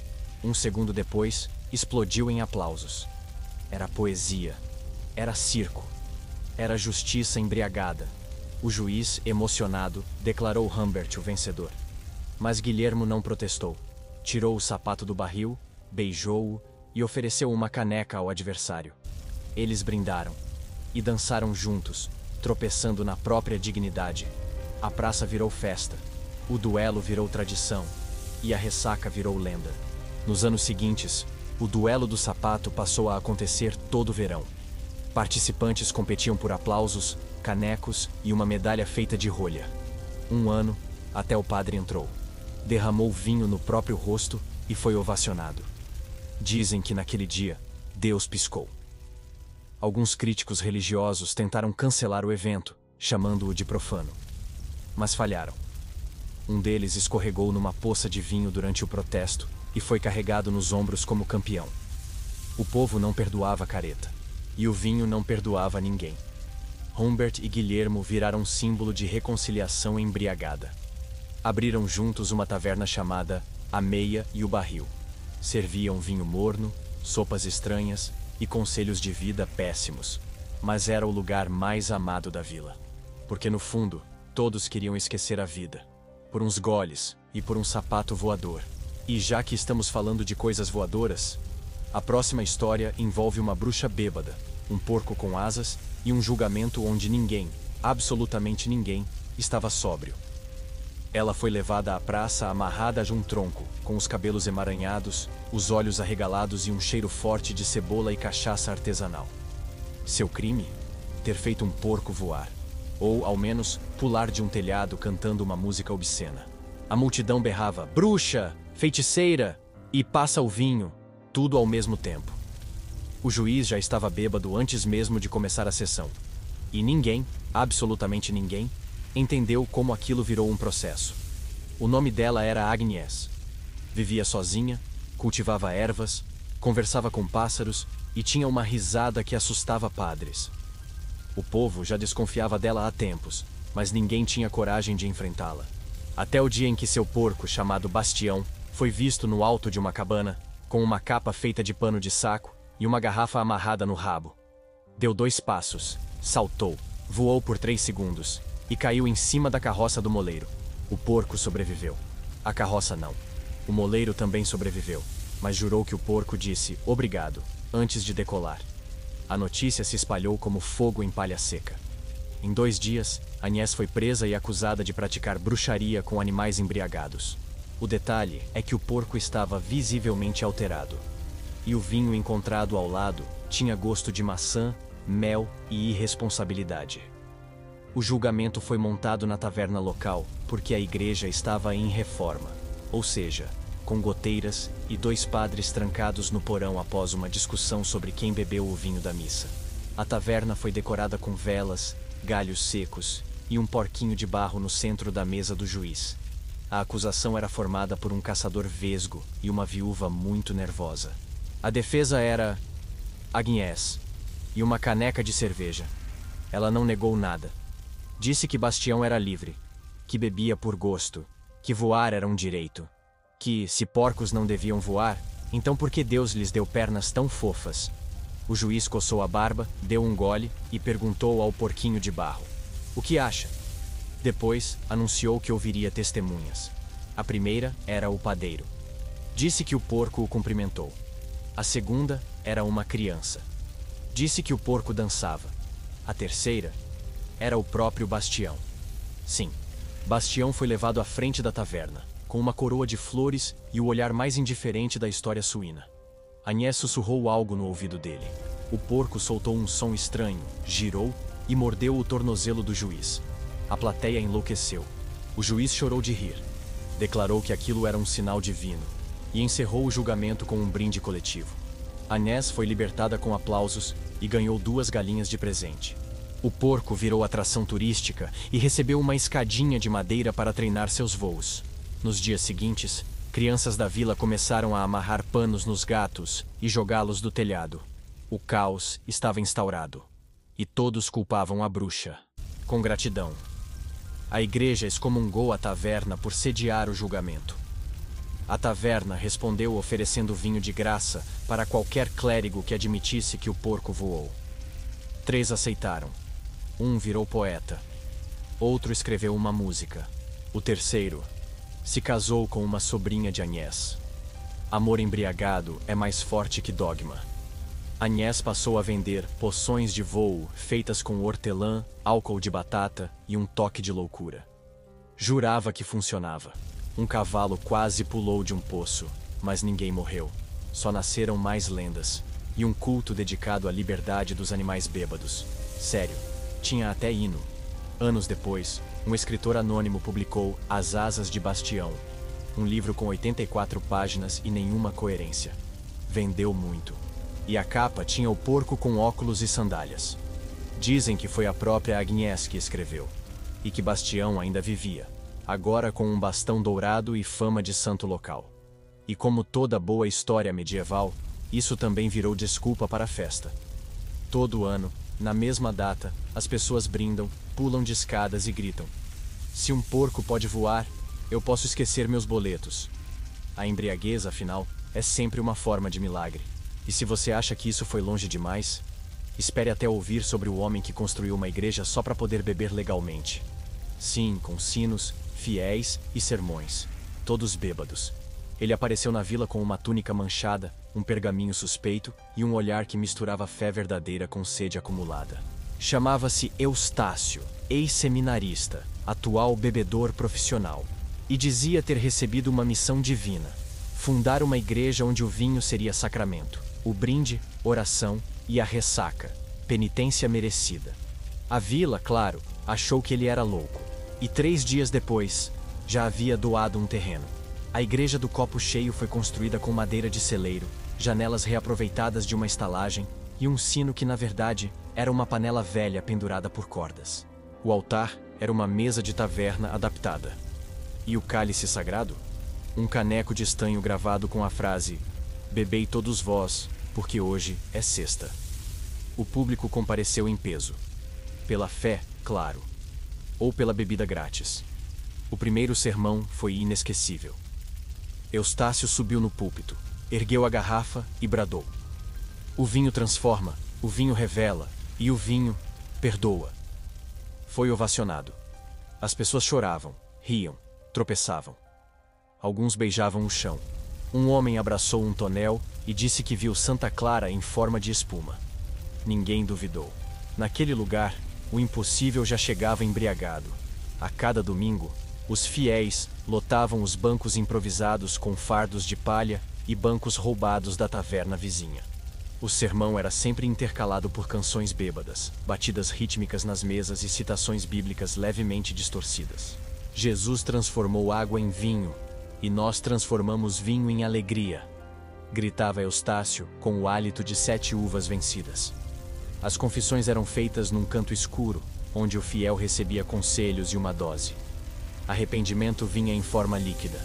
Um segundo depois, explodiu em aplausos. Era poesia. Era circo. Era justiça embriagada. O juiz, emocionado, declarou Humbert o vencedor. Mas Guilhermo não protestou. Tirou o sapato do barril, beijou-o e ofereceu uma caneca ao adversário. Eles brindaram e dançaram juntos, tropeçando na própria dignidade. A praça virou festa, o duelo virou tradição e a ressaca virou lenda. Nos anos seguintes, o duelo do sapato passou a acontecer todo verão. Participantes competiam por aplausos, canecos e uma medalha feita de rolha. Um ano, até o padre entrou. Derramou vinho no próprio rosto e foi ovacionado. Dizem que naquele dia, Deus piscou. Alguns críticos religiosos tentaram cancelar o evento, chamando-o de profano. Mas falharam. Um deles escorregou numa poça de vinho durante o protesto e foi carregado nos ombros como campeão. O povo não perdoava a careta, e o vinho não perdoava ninguém. Humbert e Guilhermo viraram símbolo de reconciliação embriagada. Abriram juntos uma taverna chamada A Meia e o Barril. Serviam vinho morno, sopas estranhas e conselhos de vida péssimos. Mas era o lugar mais amado da vila. Porque no fundo, todos queriam esquecer a vida. Por uns goles e por um sapato voador. E já que estamos falando de coisas voadoras, a próxima história envolve uma bruxa bêbada, um porco com asas e um julgamento onde ninguém, absolutamente ninguém, estava sóbrio. Ela foi levada à praça amarrada a um tronco, com os cabelos emaranhados, os olhos arregalados e um cheiro forte de cebola e cachaça artesanal. Seu crime? Ter feito um porco voar. Ou, ao menos, pular de um telhado cantando uma música obscena. A multidão berrava: "Bruxa! Feiticeira!" e "Passa o vinho!", tudo ao mesmo tempo. O juiz já estava bêbado antes mesmo de começar a sessão. E ninguém, absolutamente ninguém, entendeu como aquilo virou um processo. O nome dela era Agnes. Vivia sozinha, cultivava ervas, conversava com pássaros e tinha uma risada que assustava padres. O povo já desconfiava dela há tempos, mas ninguém tinha coragem de enfrentá-la. Até o dia em que seu porco, chamado Bastião, foi visto no alto de uma cabana, com uma capa feita de pano de saco e uma garrafa amarrada no rabo. Deu 2 passos, saltou, voou por 3 segundos e caiu em cima da carroça do moleiro. O porco sobreviveu. A carroça não. O moleiro também sobreviveu, mas jurou que o porco disse "obrigado" antes de decolar. A notícia se espalhou como fogo em palha seca. Em 2 dias, Agnes foi presa e acusada de praticar bruxaria com animais embriagados. O detalhe é que o porco estava visivelmente alterado. e o vinho encontrado ao lado tinha gosto de maçã, mel e irresponsabilidade. O julgamento foi montado na taverna local porque a igreja estava em reforma, ou seja, com goteiras e 2 padres trancados no porão após uma discussão sobre quem bebeu o vinho da missa. A taverna foi decorada com velas, galhos secos e um porquinho de barro no centro da mesa do juiz. A acusação era formada por um caçador vesgo e uma viúva muito nervosa. A defesa era Agnès e uma caneca de cerveja. Ela não negou nada. Disse que Bastião era livre, que bebia por gosto, que voar era um direito, que, se porcos não deviam voar, então por que Deus lhes deu pernas tão fofas? O juiz coçou a barba, deu um gole e perguntou ao porquinho de barro: "O que acha?" Depois, anunciou que ouviria testemunhas. A primeira era o padeiro. Disse que o porco o cumprimentou. A segunda era uma criança. Disse que o porco dançava. A terceira era o próprio Bastião. Sim, Bastião foi levado à frente da taverna, com uma coroa de flores e o olhar mais indiferente da história suína. Agnès sussurrou algo no ouvido dele. O porco soltou um som estranho, girou e mordeu o tornozelo do juiz. A plateia enlouqueceu. O juiz chorou de rir. Declarou que aquilo era um sinal divino e encerrou o julgamento com um brinde coletivo. Agnès foi libertada com aplausos e ganhou 2 galinhas de presente. O porco virou atração turística e recebeu uma escadinha de madeira para treinar seus voos. Nos dias seguintes, crianças da vila começaram a amarrar panos nos gatos e jogá-los do telhado. O caos estava instaurado e todos culpavam a bruxa. Com gratidão, a igreja excomungou a taverna por sediar o julgamento. A taverna respondeu oferecendo vinho de graça para qualquer clérigo que admitisse que o porco voou. 3 aceitaram. Um virou poeta. Outro escreveu uma música. O terceiro se casou com uma sobrinha de Agnès. Amor embriagado é mais forte que dogma. Agnès passou a vender poções de voo feitas com hortelã, álcool de batata e um toque de loucura. Jurava que funcionava. Um cavalo quase pulou de um poço, mas ninguém morreu. Só nasceram mais lendas e um culto dedicado à liberdade dos animais bêbados. Sério, tinha até hino. Anos depois, um escritor anônimo publicou As Asas de Bastião, um livro com 84 páginas e nenhuma coerência. Vendeu muito. E a capa tinha o porco com óculos e sandálias. Dizem que foi a própria Agnès que escreveu, e que Bastião ainda vivia, agora com um bastão dourado e fama de santo local. E como toda boa história medieval, isso também virou desculpa para a festa. Todo ano, na mesma data, as pessoas brindam, pulam de escadas e gritam: "Se um porco pode voar, eu posso esquecer meus boletos." A embriaguez, afinal, é sempre uma forma de milagre. E se você acha que isso foi longe demais, espere até ouvir sobre o homem que construiu uma igreja só para poder beber legalmente. Sim, com sinos, fiéis e sermões, todos bêbados. Ele apareceu na vila com uma túnica manchada, um pergaminho suspeito e um olhar que misturava fé verdadeira com sede acumulada. Chamava-se Eustácio, ex-seminarista, atual bebedor profissional, e dizia ter recebido uma missão divina: fundar uma igreja onde o vinho seria sacramento, o brinde, oração e a ressaca, penitência merecida. A vila, claro, achou que ele era louco, e 3 dias depois, já havia doado um terreno. A igreja do copo cheio foi construída com madeira de celeiro, janelas reaproveitadas de uma estalagem e um sino que, na verdade, era uma panela velha pendurada por cordas. O altar era uma mesa de taverna adaptada. E o cálice sagrado? Um caneco de estanho gravado com a frase: "Bebei todos vós, porque hoje é sexta." O público compareceu em peso. Pela fé, claro. Ou pela bebida grátis. O primeiro sermão foi inesquecível. Eustácio subiu no púlpito, ergueu a garrafa e bradou: "O vinho transforma, o vinho revela, e o vinho perdoa." Foi ovacionado. As pessoas choravam, riam, tropeçavam. Alguns beijavam o chão. Um homem abraçou um tonel e disse que viu Santa Clara em forma de espuma. Ninguém duvidou. Naquele lugar, o impossível já chegava embriagado. A cada domingo, os fiéis lotavam os bancos improvisados com fardos de palha e bancos roubados da taverna vizinha. O sermão era sempre intercalado por canções bêbadas, batidas rítmicas nas mesas e citações bíblicas levemente distorcidas. Jesus transformou água em vinho, e nós transformamos vinho em alegria, gritava Eustácio com o hálito de 7 uvas vencidas. As confissões eram feitas num canto escuro, onde o fiel recebia conselhos e uma dose. Arrependimento vinha em forma líquida.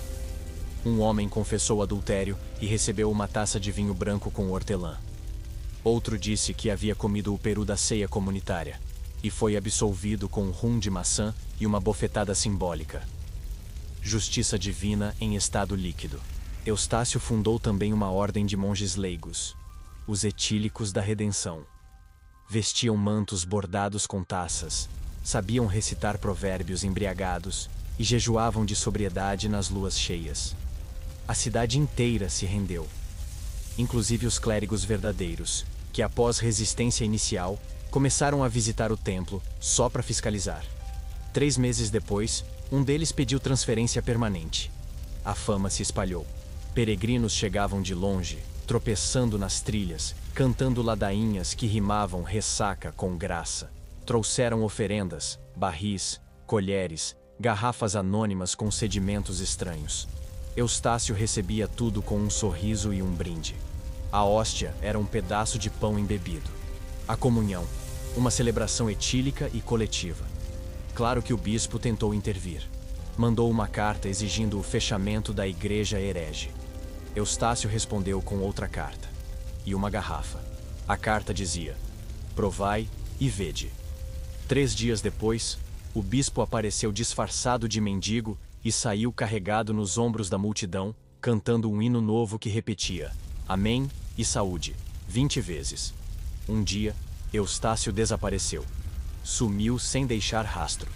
Um homem confessou adultério e recebeu uma taça de vinho branco com hortelã. Outro disse que havia comido o peru da ceia comunitária e foi absolvido com um rum de maçã e uma bofetada simbólica. Justiça divina em estado líquido. Eustácio fundou também uma ordem de monges leigos, os etílicos da redenção. Vestiam mantos bordados com taças, sabiam recitar provérbios embriagados e jejuavam de sobriedade nas luas cheias. A cidade inteira se rendeu, inclusive os clérigos verdadeiros, que após resistência inicial, começaram a visitar o templo só para fiscalizar. 3 meses depois, um deles pediu transferência permanente. A fama se espalhou. Peregrinos chegavam de longe, tropeçando nas trilhas, cantando ladainhas que rimavam ressaca com graça. Trouxeram oferendas, barris, colheres, garrafas anônimas com sedimentos estranhos. Eustácio recebia tudo com um sorriso e um brinde. A hóstia era um pedaço de pão embebido. A comunhão, uma celebração etílica e coletiva. Claro que o bispo tentou intervir. Mandou uma carta exigindo o fechamento da igreja herege. Eustácio respondeu com outra carta. E uma garrafa. A carta dizia: provai e vede. 3 dias depois, o bispo apareceu disfarçado de mendigo e saiu carregado nos ombros da multidão, cantando um hino novo que repetia: Amém e saúde, 20 vezes. Um dia, Eustácio desapareceu. Sumiu sem deixar rastro.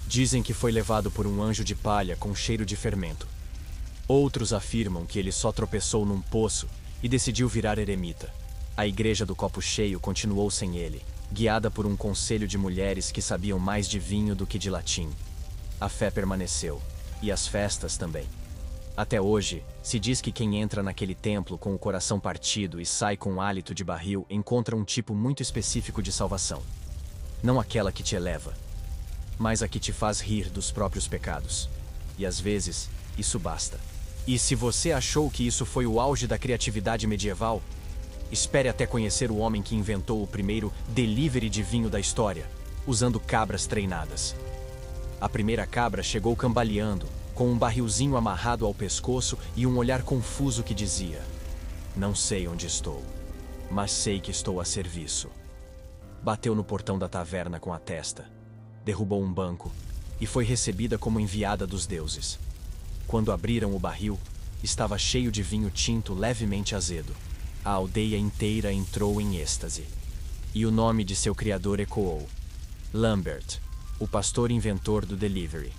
Dizem que foi levado por um anjo de palha com cheiro de fermento. Outros afirmam que ele só tropeçou num poço e decidiu virar eremita. A igreja do copo cheio continuou sem ele, guiada por um conselho de mulheres que sabiam mais de vinho do que de latim. A fé permaneceu, e as festas também. Até hoje, se diz que quem entra naquele templo com o coração partido e sai com um hálito de barril encontra um tipo muito específico de salvação. Não aquela que te eleva, mas a que te faz rir dos próprios pecados. E às vezes, isso basta. E se você achou que isso foi o auge da criatividade medieval, espere até conhecer o homem que inventou o primeiro delivery de vinho da história, usando cabras treinadas. A primeira cabra chegou cambaleando, com um barrilzinho amarrado ao pescoço e um olhar confuso que dizia: não sei onde estou, mas sei que estou a serviço. Bateu no portão da taverna com a testa, derrubou um banco e foi recebida como enviada dos deuses. Quando abriram o barril, estava cheio de vinho tinto levemente azedo. A aldeia inteira entrou em êxtase. E o nome de seu criador ecoou: Lambert, o pastor inventor do delivery.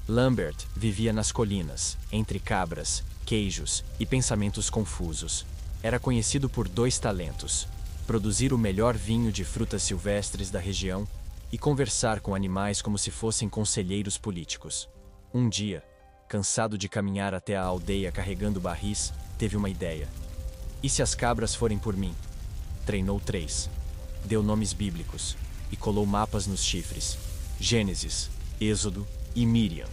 Lambert vivia nas colinas, entre cabras, queijos e pensamentos confusos. Era conhecido por 2 talentos: produzir o melhor vinho de frutas silvestres da região e conversar com animais como se fossem conselheiros políticos. Um dia, cansado de caminhar até a aldeia carregando barris, teve uma ideia. E se as cabras forem por mim? Treinou 3. Deu nomes bíblicos e colou mapas nos chifres: Gênesis, Êxodo e Miriam.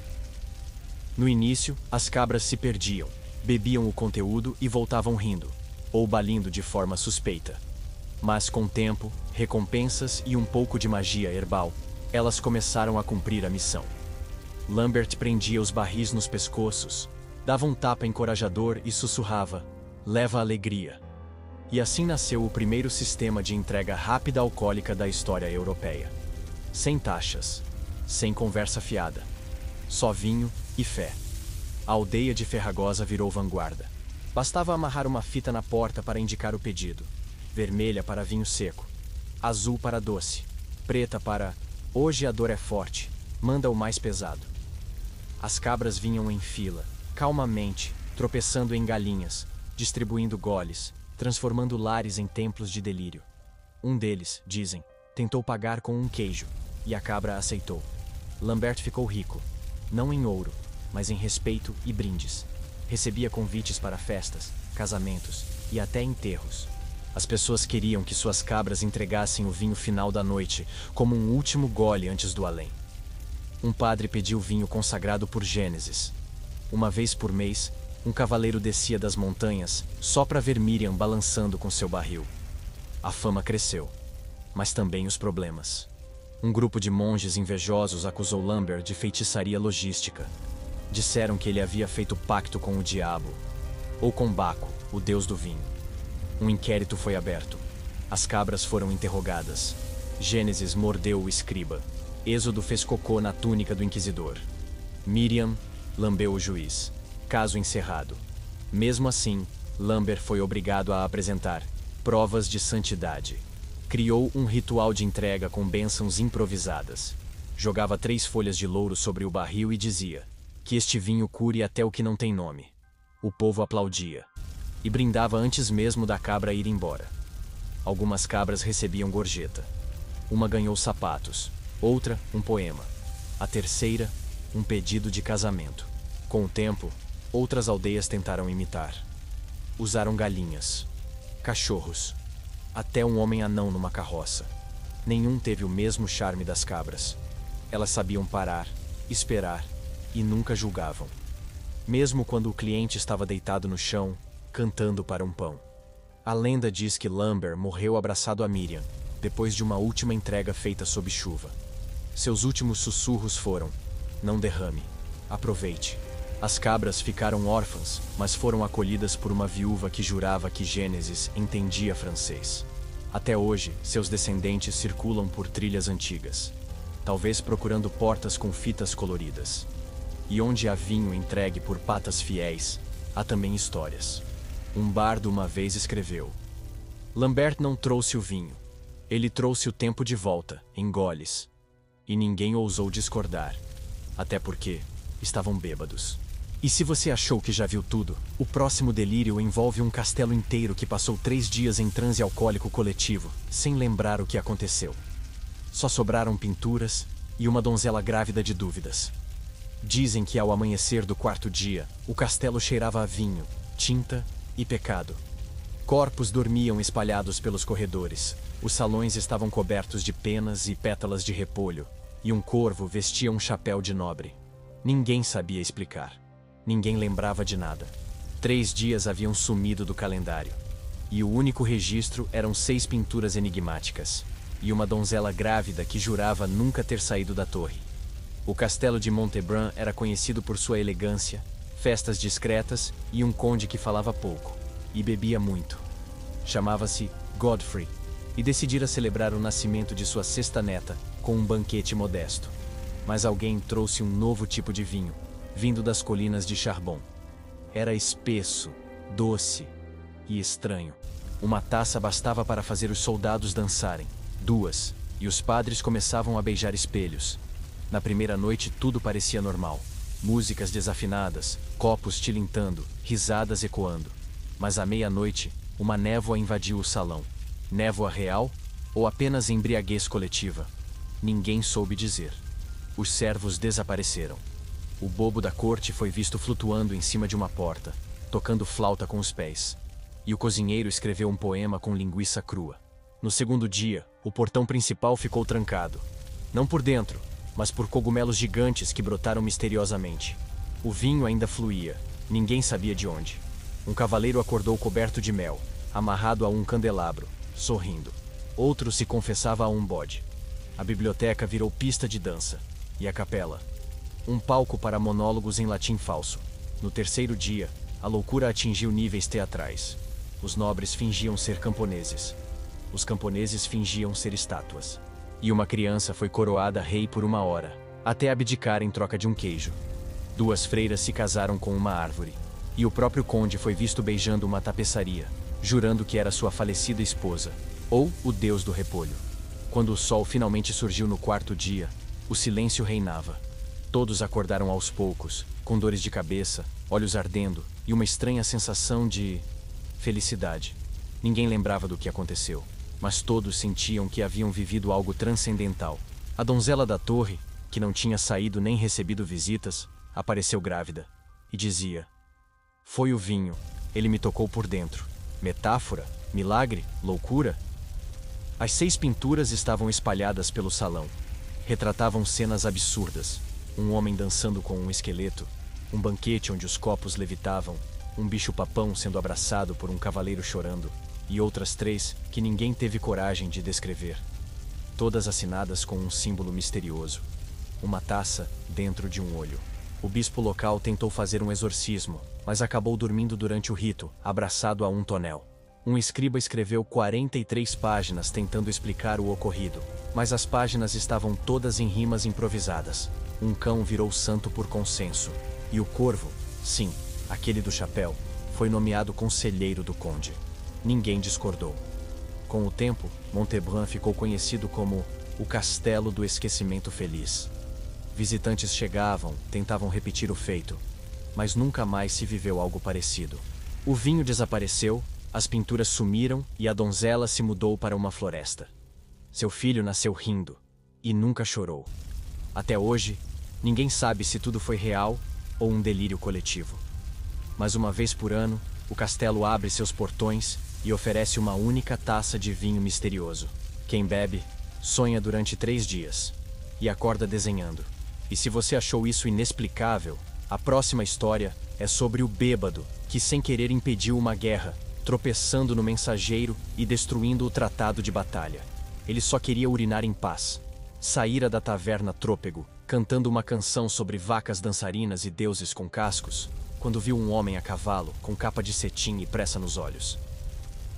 No início, as cabras se perdiam, bebiam o conteúdo e voltavam rindo, ou balindo de forma suspeita. Mas com tempo, recompensas e um pouco de magia herbal, elas começaram a cumprir a missão. Lambert prendia os barris nos pescoços, dava um tapa encorajador e sussurrava: leva alegria. E assim nasceu o primeiro sistema de entrega rápida alcoólica da história europeia. Sem taxas, sem conversa fiada, só vinho e fé. A aldeia de Ferragosa virou vanguarda. Bastava amarrar uma fita na porta para indicar o pedido: vermelha para vinho seco, azul para doce, preta para hoje a dor é forte, manda o mais pesado. As cabras vinham em fila, calmamente, tropeçando em galinhas, distribuindo goles, transformando lares em templos de delírio. Um deles, dizem, tentou pagar com um queijo, e a cabra aceitou. Lambert ficou rico, não em ouro, mas em respeito e brindes. recebia convites para festas, casamentos e até enterros. As pessoas queriam que suas cabras entregassem o vinho final da noite, como um último gole antes do além. Um padre pediu vinho consagrado por Gênesis. Uma vez por mês, um cavaleiro descia das montanhas só para ver Miriam balançando com seu barril. A fama cresceu, mas também os problemas. Um grupo de monges invejosos acusou Lambert de feitiçaria logística. Disseram que ele havia feito pacto com o diabo, ou com Baco, o deus do vinho. Um inquérito foi aberto. As cabras foram interrogadas. Gênesis mordeu o escriba. Êxodo fez cocô na túnica do inquisidor. Miriam lambeu o juiz. Caso encerrado. Mesmo assim, Lambert foi obrigado a apresentar provas de santidade. Criou um ritual de entrega com bênçãos improvisadas. Jogava 3 folhas de louro sobre o barril e dizia: que este vinho cure até o que não tem nome. O povo aplaudia. E brindava antes mesmo da cabra ir embora. Algumas cabras recebiam gorjeta. Uma ganhou sapatos, outra um poema. A terceira, um pedido de casamento. Com o tempo, outras aldeias tentaram imitar. Usaram galinhas, cachorros, até um homem anão numa carroça. Nenhum teve o mesmo charme das cabras. Elas sabiam parar, esperar e nunca julgavam. Mesmo quando o cliente estava deitado no chão, cantando para um pão. A lenda diz que Lambert morreu abraçado a Miriam, depois de uma última entrega feita sob chuva. Seus últimos sussurros foram: não derrame, aproveite. As cabras ficaram órfãs, mas foram acolhidas por uma viúva que jurava que Gênesis entendia francês. Até hoje, seus descendentes circulam por trilhas antigas, talvez procurando portas com fitas coloridas. E onde há vinho entregue por patas fiéis, há também histórias. Um bardo uma vez escreveu: Lambert não trouxe o vinho, ele trouxe o tempo de volta, em goles. E ninguém ousou discordar, até porque estavam bêbados. E se você achou que já viu tudo, o próximo delírio envolve um castelo inteiro que passou 3 dias em transe alcoólico coletivo, sem lembrar o que aconteceu. Só sobraram pinturas e uma donzela grávida de dúvidas. Dizem que ao amanhecer do 4º dia, o castelo cheirava a vinho, tinta e pecado. Corpos dormiam espalhados pelos corredores, os salões estavam cobertos de penas e pétalas de repolho, e um corvo vestia um chapéu de nobre. Ninguém sabia explicar. Ninguém lembrava de nada. 3 dias haviam sumido do calendário. E o único registro eram 6 pinturas enigmáticas, e uma donzela grávida que jurava nunca ter saído da torre. O castelo de Montebran era conhecido por sua elegância, festas discretas e um conde que falava pouco, e bebia muito. Chamava-se Godfrey, e decidira celebrar o nascimento de sua 6ª neta com um banquete modesto. Mas alguém trouxe um novo tipo de vinho, vindo das colinas de Charbon. Era espesso, doce e estranho. Uma taça bastava para fazer os soldados dançarem, 2, e os padres começavam a beijar espelhos. Na primeira noite tudo parecia normal. Músicas desafinadas, copos tilintando, risadas ecoando. Mas à meia-noite, uma névoa invadiu o salão. Névoa real ou apenas embriaguez coletiva? Ninguém soube dizer. Os servos desapareceram. O bobo da corte foi visto flutuando em cima de uma porta, tocando flauta com os pés. E o cozinheiro escreveu um poema com linguiça crua. No 2º dia, o portão principal ficou trancado. Não por dentro, mas por cogumelos gigantes que brotaram misteriosamente. O vinho ainda fluía, ninguém sabia de onde. Um cavaleiro acordou coberto de mel, amarrado a um candelabro, sorrindo. Outro se confessava a um bode. A biblioteca virou pista de dança. E a capela? Um palco para monólogos em latim falso. No 3º dia, a loucura atingiu níveis teatrais. Os nobres fingiam ser camponeses. Os camponeses fingiam ser estátuas. E uma criança foi coroada rei por 1 hora, até abdicar em troca de um queijo. 2 freiras se casaram com uma árvore. E o próprio conde foi visto beijando uma tapeçaria, jurando que era sua falecida esposa, ou o deus do repolho. Quando o sol finalmente surgiu no 4º dia, o silêncio reinava. Todos acordaram aos poucos, com dores de cabeça, olhos ardendo e uma estranha sensação de felicidade. Ninguém lembrava do que aconteceu, mas todos sentiam que haviam vivido algo transcendental. A donzela da torre, que não tinha saído nem recebido visitas, apareceu grávida e dizia: Foi o vinho. Ele me tocou por dentro. Metáfora? Milagre? Loucura? As 6 pinturas estavam espalhadas pelo salão. Retratavam cenas absurdas. Um homem dançando com um esqueleto, um banquete onde os copos levitavam, um bicho-papão sendo abraçado por um cavaleiro chorando, e outras 3 que ninguém teve coragem de descrever. Todas assinadas com um símbolo misterioso. Uma taça dentro de um olho. O bispo local tentou fazer um exorcismo, mas acabou dormindo durante o rito, abraçado a um tonel. Um escriba escreveu 43 páginas tentando explicar o ocorrido, mas as páginas estavam todas em rimas improvisadas. Um cão virou santo por consenso, e o corvo, sim, aquele do chapéu, foi nomeado conselheiro do conde. Ninguém discordou. Com o tempo, Montauban ficou conhecido como o Castelo do Esquecimento Feliz. Visitantes chegavam, tentavam repetir o feito, mas nunca mais se viveu algo parecido. O vinho desapareceu, as pinturas sumiram e a donzela se mudou para uma floresta. Seu filho nasceu rindo, e nunca chorou. Até hoje, ninguém sabe se tudo foi real ou um delírio coletivo. Mas uma vez por ano, o castelo abre seus portões e oferece uma única taça de vinho misterioso. Quem bebe, sonha durante 3 dias, e acorda desenhando. E se você achou isso inexplicável, a próxima história é sobre o bêbado que sem querer impediu uma guerra, tropeçando no mensageiro e destruindo o tratado de batalha. Ele só queria urinar em paz. Saíra da taverna trôpego, cantando uma canção sobre vacas dançarinas e deuses com cascos, quando viu um homem a cavalo, com capa de cetim e pressa nos olhos.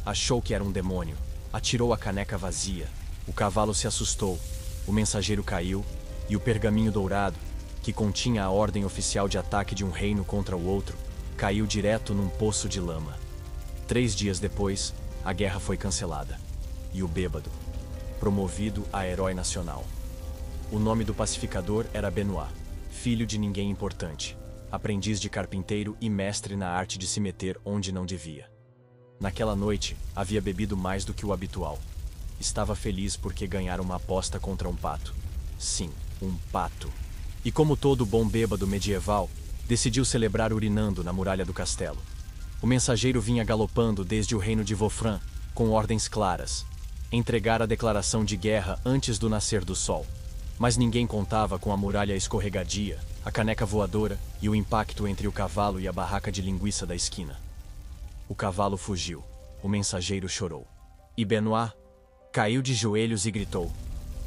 Achou que era um demônio, atirou a caneca vazia, o cavalo se assustou, o mensageiro caiu, e o pergaminho dourado, que continha a ordem oficial de ataque de um reino contra o outro, caiu direto num poço de lama. 3 dias depois, a guerra foi cancelada, e o bêbado, promovido a herói nacional. O nome do pacificador era Benoit, filho de ninguém importante, aprendiz de carpinteiro e mestre na arte de se meter onde não devia. Naquela noite, havia bebido mais do que o habitual. Estava feliz porque ganhara uma aposta contra um pato. Sim, um pato. E como todo bom bêbado medieval, decidiu celebrar urinando na muralha do castelo. O mensageiro vinha galopando desde o reino de Vaufrin, com ordens claras. Entregar a declaração de guerra antes do nascer do sol. Mas ninguém contava com a muralha escorregadia, a caneca voadora e o impacto entre o cavalo e a barraca de linguiça da esquina. O cavalo fugiu. O mensageiro chorou. E Benoit caiu de joelhos e gritou: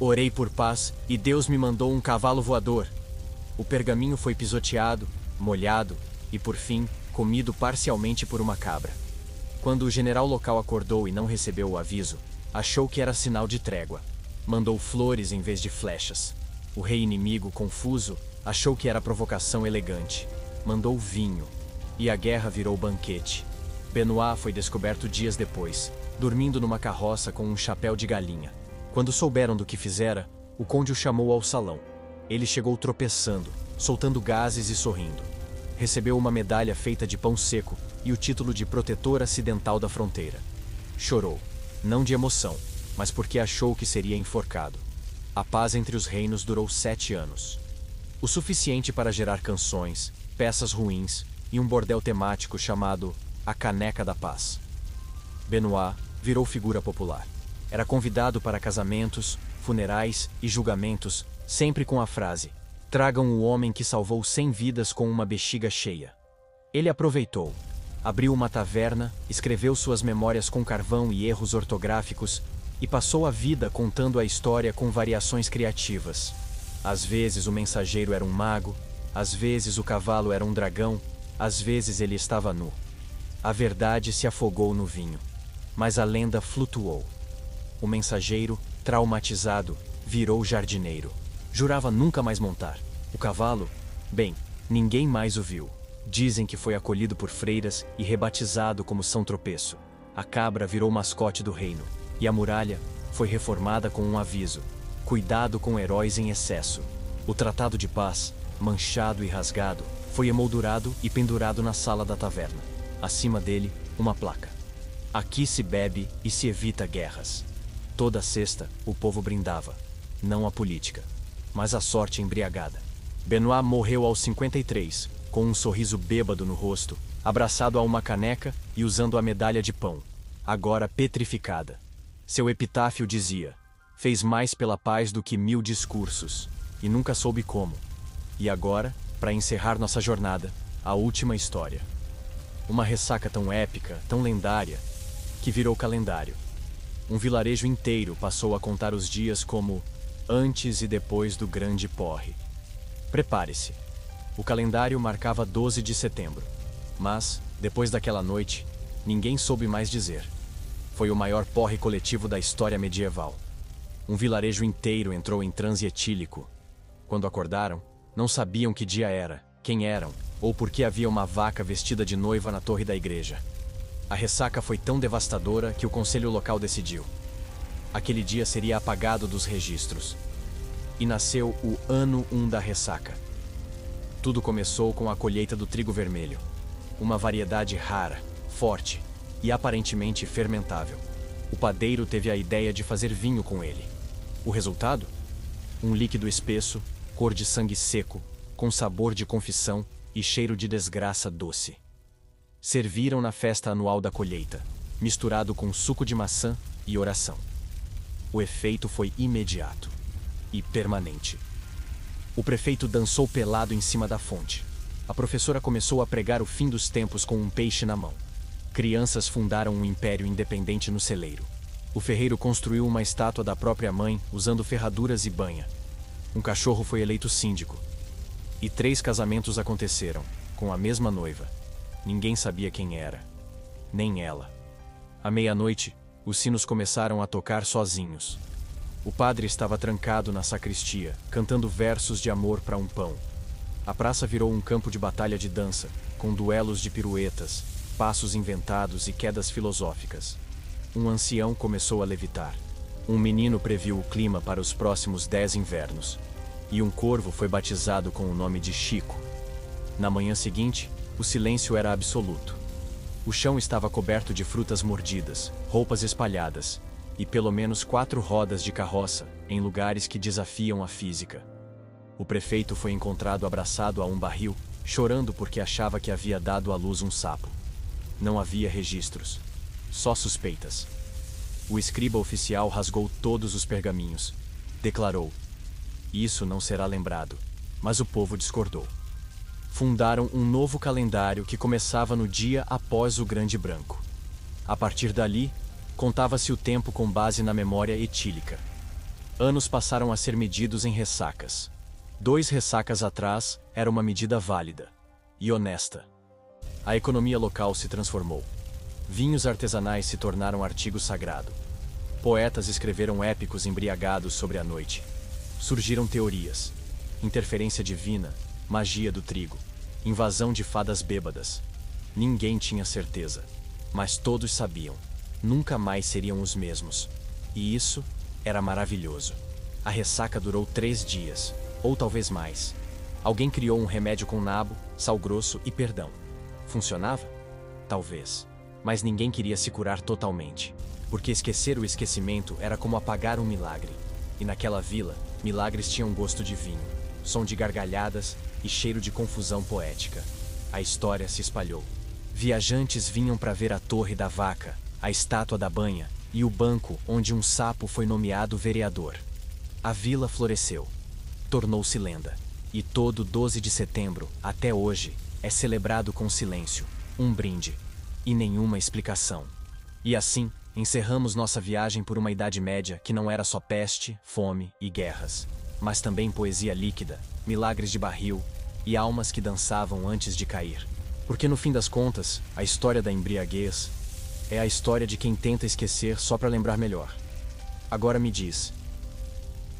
"Orei por paz e Deus me mandou um cavalo voador." O pergaminho foi pisoteado, molhado e, por fim, comido parcialmente por uma cabra. Quando o general local acordou e não recebeu o aviso, achou que era sinal de trégua. Mandou flores em vez de flechas. O rei inimigo, confuso, achou que era provocação elegante. Mandou vinho. E a guerra virou banquete. Benoit foi descoberto dias depois, dormindo numa carroça com um chapéu de galinha. Quando souberam do que fizera, o conde o chamou ao salão. Ele chegou tropeçando, soltando gases e sorrindo. Recebeu uma medalha feita de pão seco e o título de protetor acidental da fronteira. Chorou, não de emoção, mas porque achou que seria enforcado. A paz entre os reinos durou 7 anos. O suficiente para gerar canções, peças ruins e um bordel temático chamado A Caneca da Paz. Benoit virou figura popular. Era convidado para casamentos, funerais e julgamentos, sempre com a frase: "Tragam o homem que salvou 100 vidas com uma bexiga cheia." Ele aproveitou, abriu uma taverna, escreveu suas memórias com carvão e erros ortográficos e passou a vida contando a história com variações criativas. Às vezes o mensageiro era um mago, às vezes o cavalo era um dragão, às vezes ele estava nu. A verdade se afogou no vinho, mas a lenda flutuou. O mensageiro, traumatizado, virou jardineiro. Jurava nunca mais montar. O cavalo? Bem, ninguém mais o viu. Dizem que foi acolhido por freiras e rebatizado como São Tropeço. A cabra virou mascote do reino. E a muralha foi reformada com um aviso: "Cuidado com heróis em excesso." O tratado de paz, manchado e rasgado, foi emoldurado e pendurado na sala da taverna. Acima dele, uma placa: "Aqui se bebe e se evita guerras." Toda sexta, o povo brindava. Não a política, mas a sorte embriagada. Benoit morreu aos 53, com um sorriso bêbado no rosto, abraçado a uma caneca e usando a medalha de pão, agora petrificada. Seu epitáfio dizia: fez mais pela paz do que 1000 discursos, e nunca soube como. E agora, para encerrar nossa jornada, a última história. Uma ressaca tão épica, tão lendária, que virou calendário. Um vilarejo inteiro passou a contar os dias como antes e depois do grande porre. Prepare-se. O calendário marcava 12 de setembro. Mas, depois daquela noite, ninguém soube mais dizer. Foi o maior porre coletivo da história medieval. Um vilarejo inteiro entrou em transe etílico. Quando acordaram, não sabiam que dia era, quem eram, ou por que havia uma vaca vestida de noiva na torre da igreja. A ressaca foi tão devastadora que o conselho local decidiu. Aquele dia seria apagado dos registros. E nasceu o Ano 1 da ressaca. Tudo começou com a colheita do trigo vermelho. Uma variedade rara, forte e aparentemente fermentável. O padeiro teve a ideia de fazer vinho com ele. O resultado? Um líquido espesso, cor de sangue seco, com sabor de confissão e cheiro de desgraça doce. Serviram na festa anual da colheita, misturado com suco de maçã e oração. O efeito foi imediato e permanente. O prefeito dançou pelado em cima da fonte. A professora começou a pregar o fim dos tempos com um peixe na mão. Crianças fundaram um império independente no celeiro. O ferreiro construiu uma estátua da própria mãe usando ferraduras e banha. Um cachorro foi eleito síndico. E 3 casamentos aconteceram, com a mesma noiva. Ninguém sabia quem era. Nem ela. À meia-noite, os sinos começaram a tocar sozinhos. O padre estava trancado na sacristia, cantando versos de amor para um pão. A praça virou um campo de batalha de dança, com duelos de piruetas, passos inventados e quedas filosóficas. Um ancião começou a levitar. Um menino previu o clima para os próximos 10 invernos. E um corvo foi batizado com o nome de Chico. Na manhã seguinte, o silêncio era absoluto. O chão estava coberto de frutas mordidas, roupas espalhadas, e pelo menos 4 rodas de carroça, em lugares que desafiam a física. O prefeito foi encontrado abraçado a um barril, chorando porque achava que havia dado à luz um sapo. Não havia registros, só suspeitas. O escriba oficial rasgou todos os pergaminhos. Declarou: isso não será lembrado, mas o povo discordou. Fundaram um novo calendário que começava no dia após o Grande Branco. A partir dali, contava-se o tempo com base na memória etílica. Anos passaram a ser medidos em ressacas. 2 ressacas atrás era uma medida válida e honesta. A economia local se transformou. Vinhos artesanais se tornaram artigo sagrado. Poetas escreveram épicos embriagados sobre a noite. Surgiram teorias: interferência divina, magia do trigo, invasão de fadas bêbadas. Ninguém tinha certeza, mas todos sabiam. Nunca mais seriam os mesmos. E isso era maravilhoso. A ressaca durou 3 dias, ou talvez mais. Alguém criou um remédio com nabo, sal grosso e perdão. Funcionava? Talvez. Mas ninguém queria se curar totalmente. Porque esquecer o esquecimento era como apagar um milagre. E naquela vila, milagres tinham gosto de vinho, som de gargalhadas e cheiro de confusão poética. A história se espalhou. Viajantes vinham para ver a Torre da Vaca, a estátua da banha e o banco onde um sapo foi nomeado vereador. A vila floresceu. Tornou-se lenda. E todo 12 de setembro, até hoje, é celebrado com silêncio, um brinde e nenhuma explicação. E assim, encerramos nossa viagem por uma Idade Média que não era só peste, fome e guerras, mas também poesia líquida, milagres de barril e almas que dançavam antes de cair. Porque no fim das contas, a história da embriaguez é a história de quem tenta esquecer só para lembrar melhor. Agora me diz,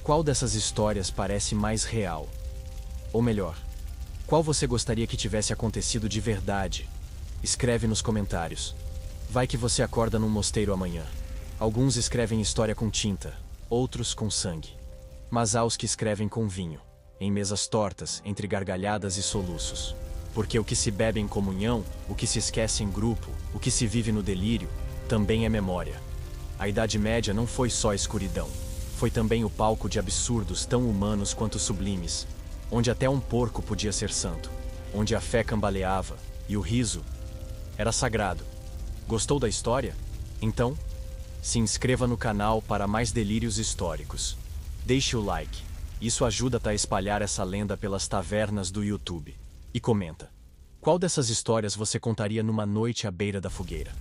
qual dessas histórias parece mais real? Ou melhor, qual você gostaria que tivesse acontecido de verdade? Escreve nos comentários. Vai que você acorda num mosteiro amanhã. Alguns escrevem história com tinta, outros com sangue. Mas há os que escrevem com vinho, em mesas tortas, entre gargalhadas e soluços. Porque o que se bebe em comunhão, o que se esquece em grupo, o que se vive no delírio, também é memória. A Idade Média não foi só escuridão. Foi também o palco de absurdos tão humanos quanto sublimes, onde até um porco podia ser santo. onde a fé cambaleava e o riso era sagrado. Gostou da história? Então, se inscreva no canal para mais delírios históricos. Deixe o like, isso ajuda a espalhar essa lenda pelas tavernas do YouTube. E comenta, qual dessas histórias você contaria numa noite à beira da fogueira?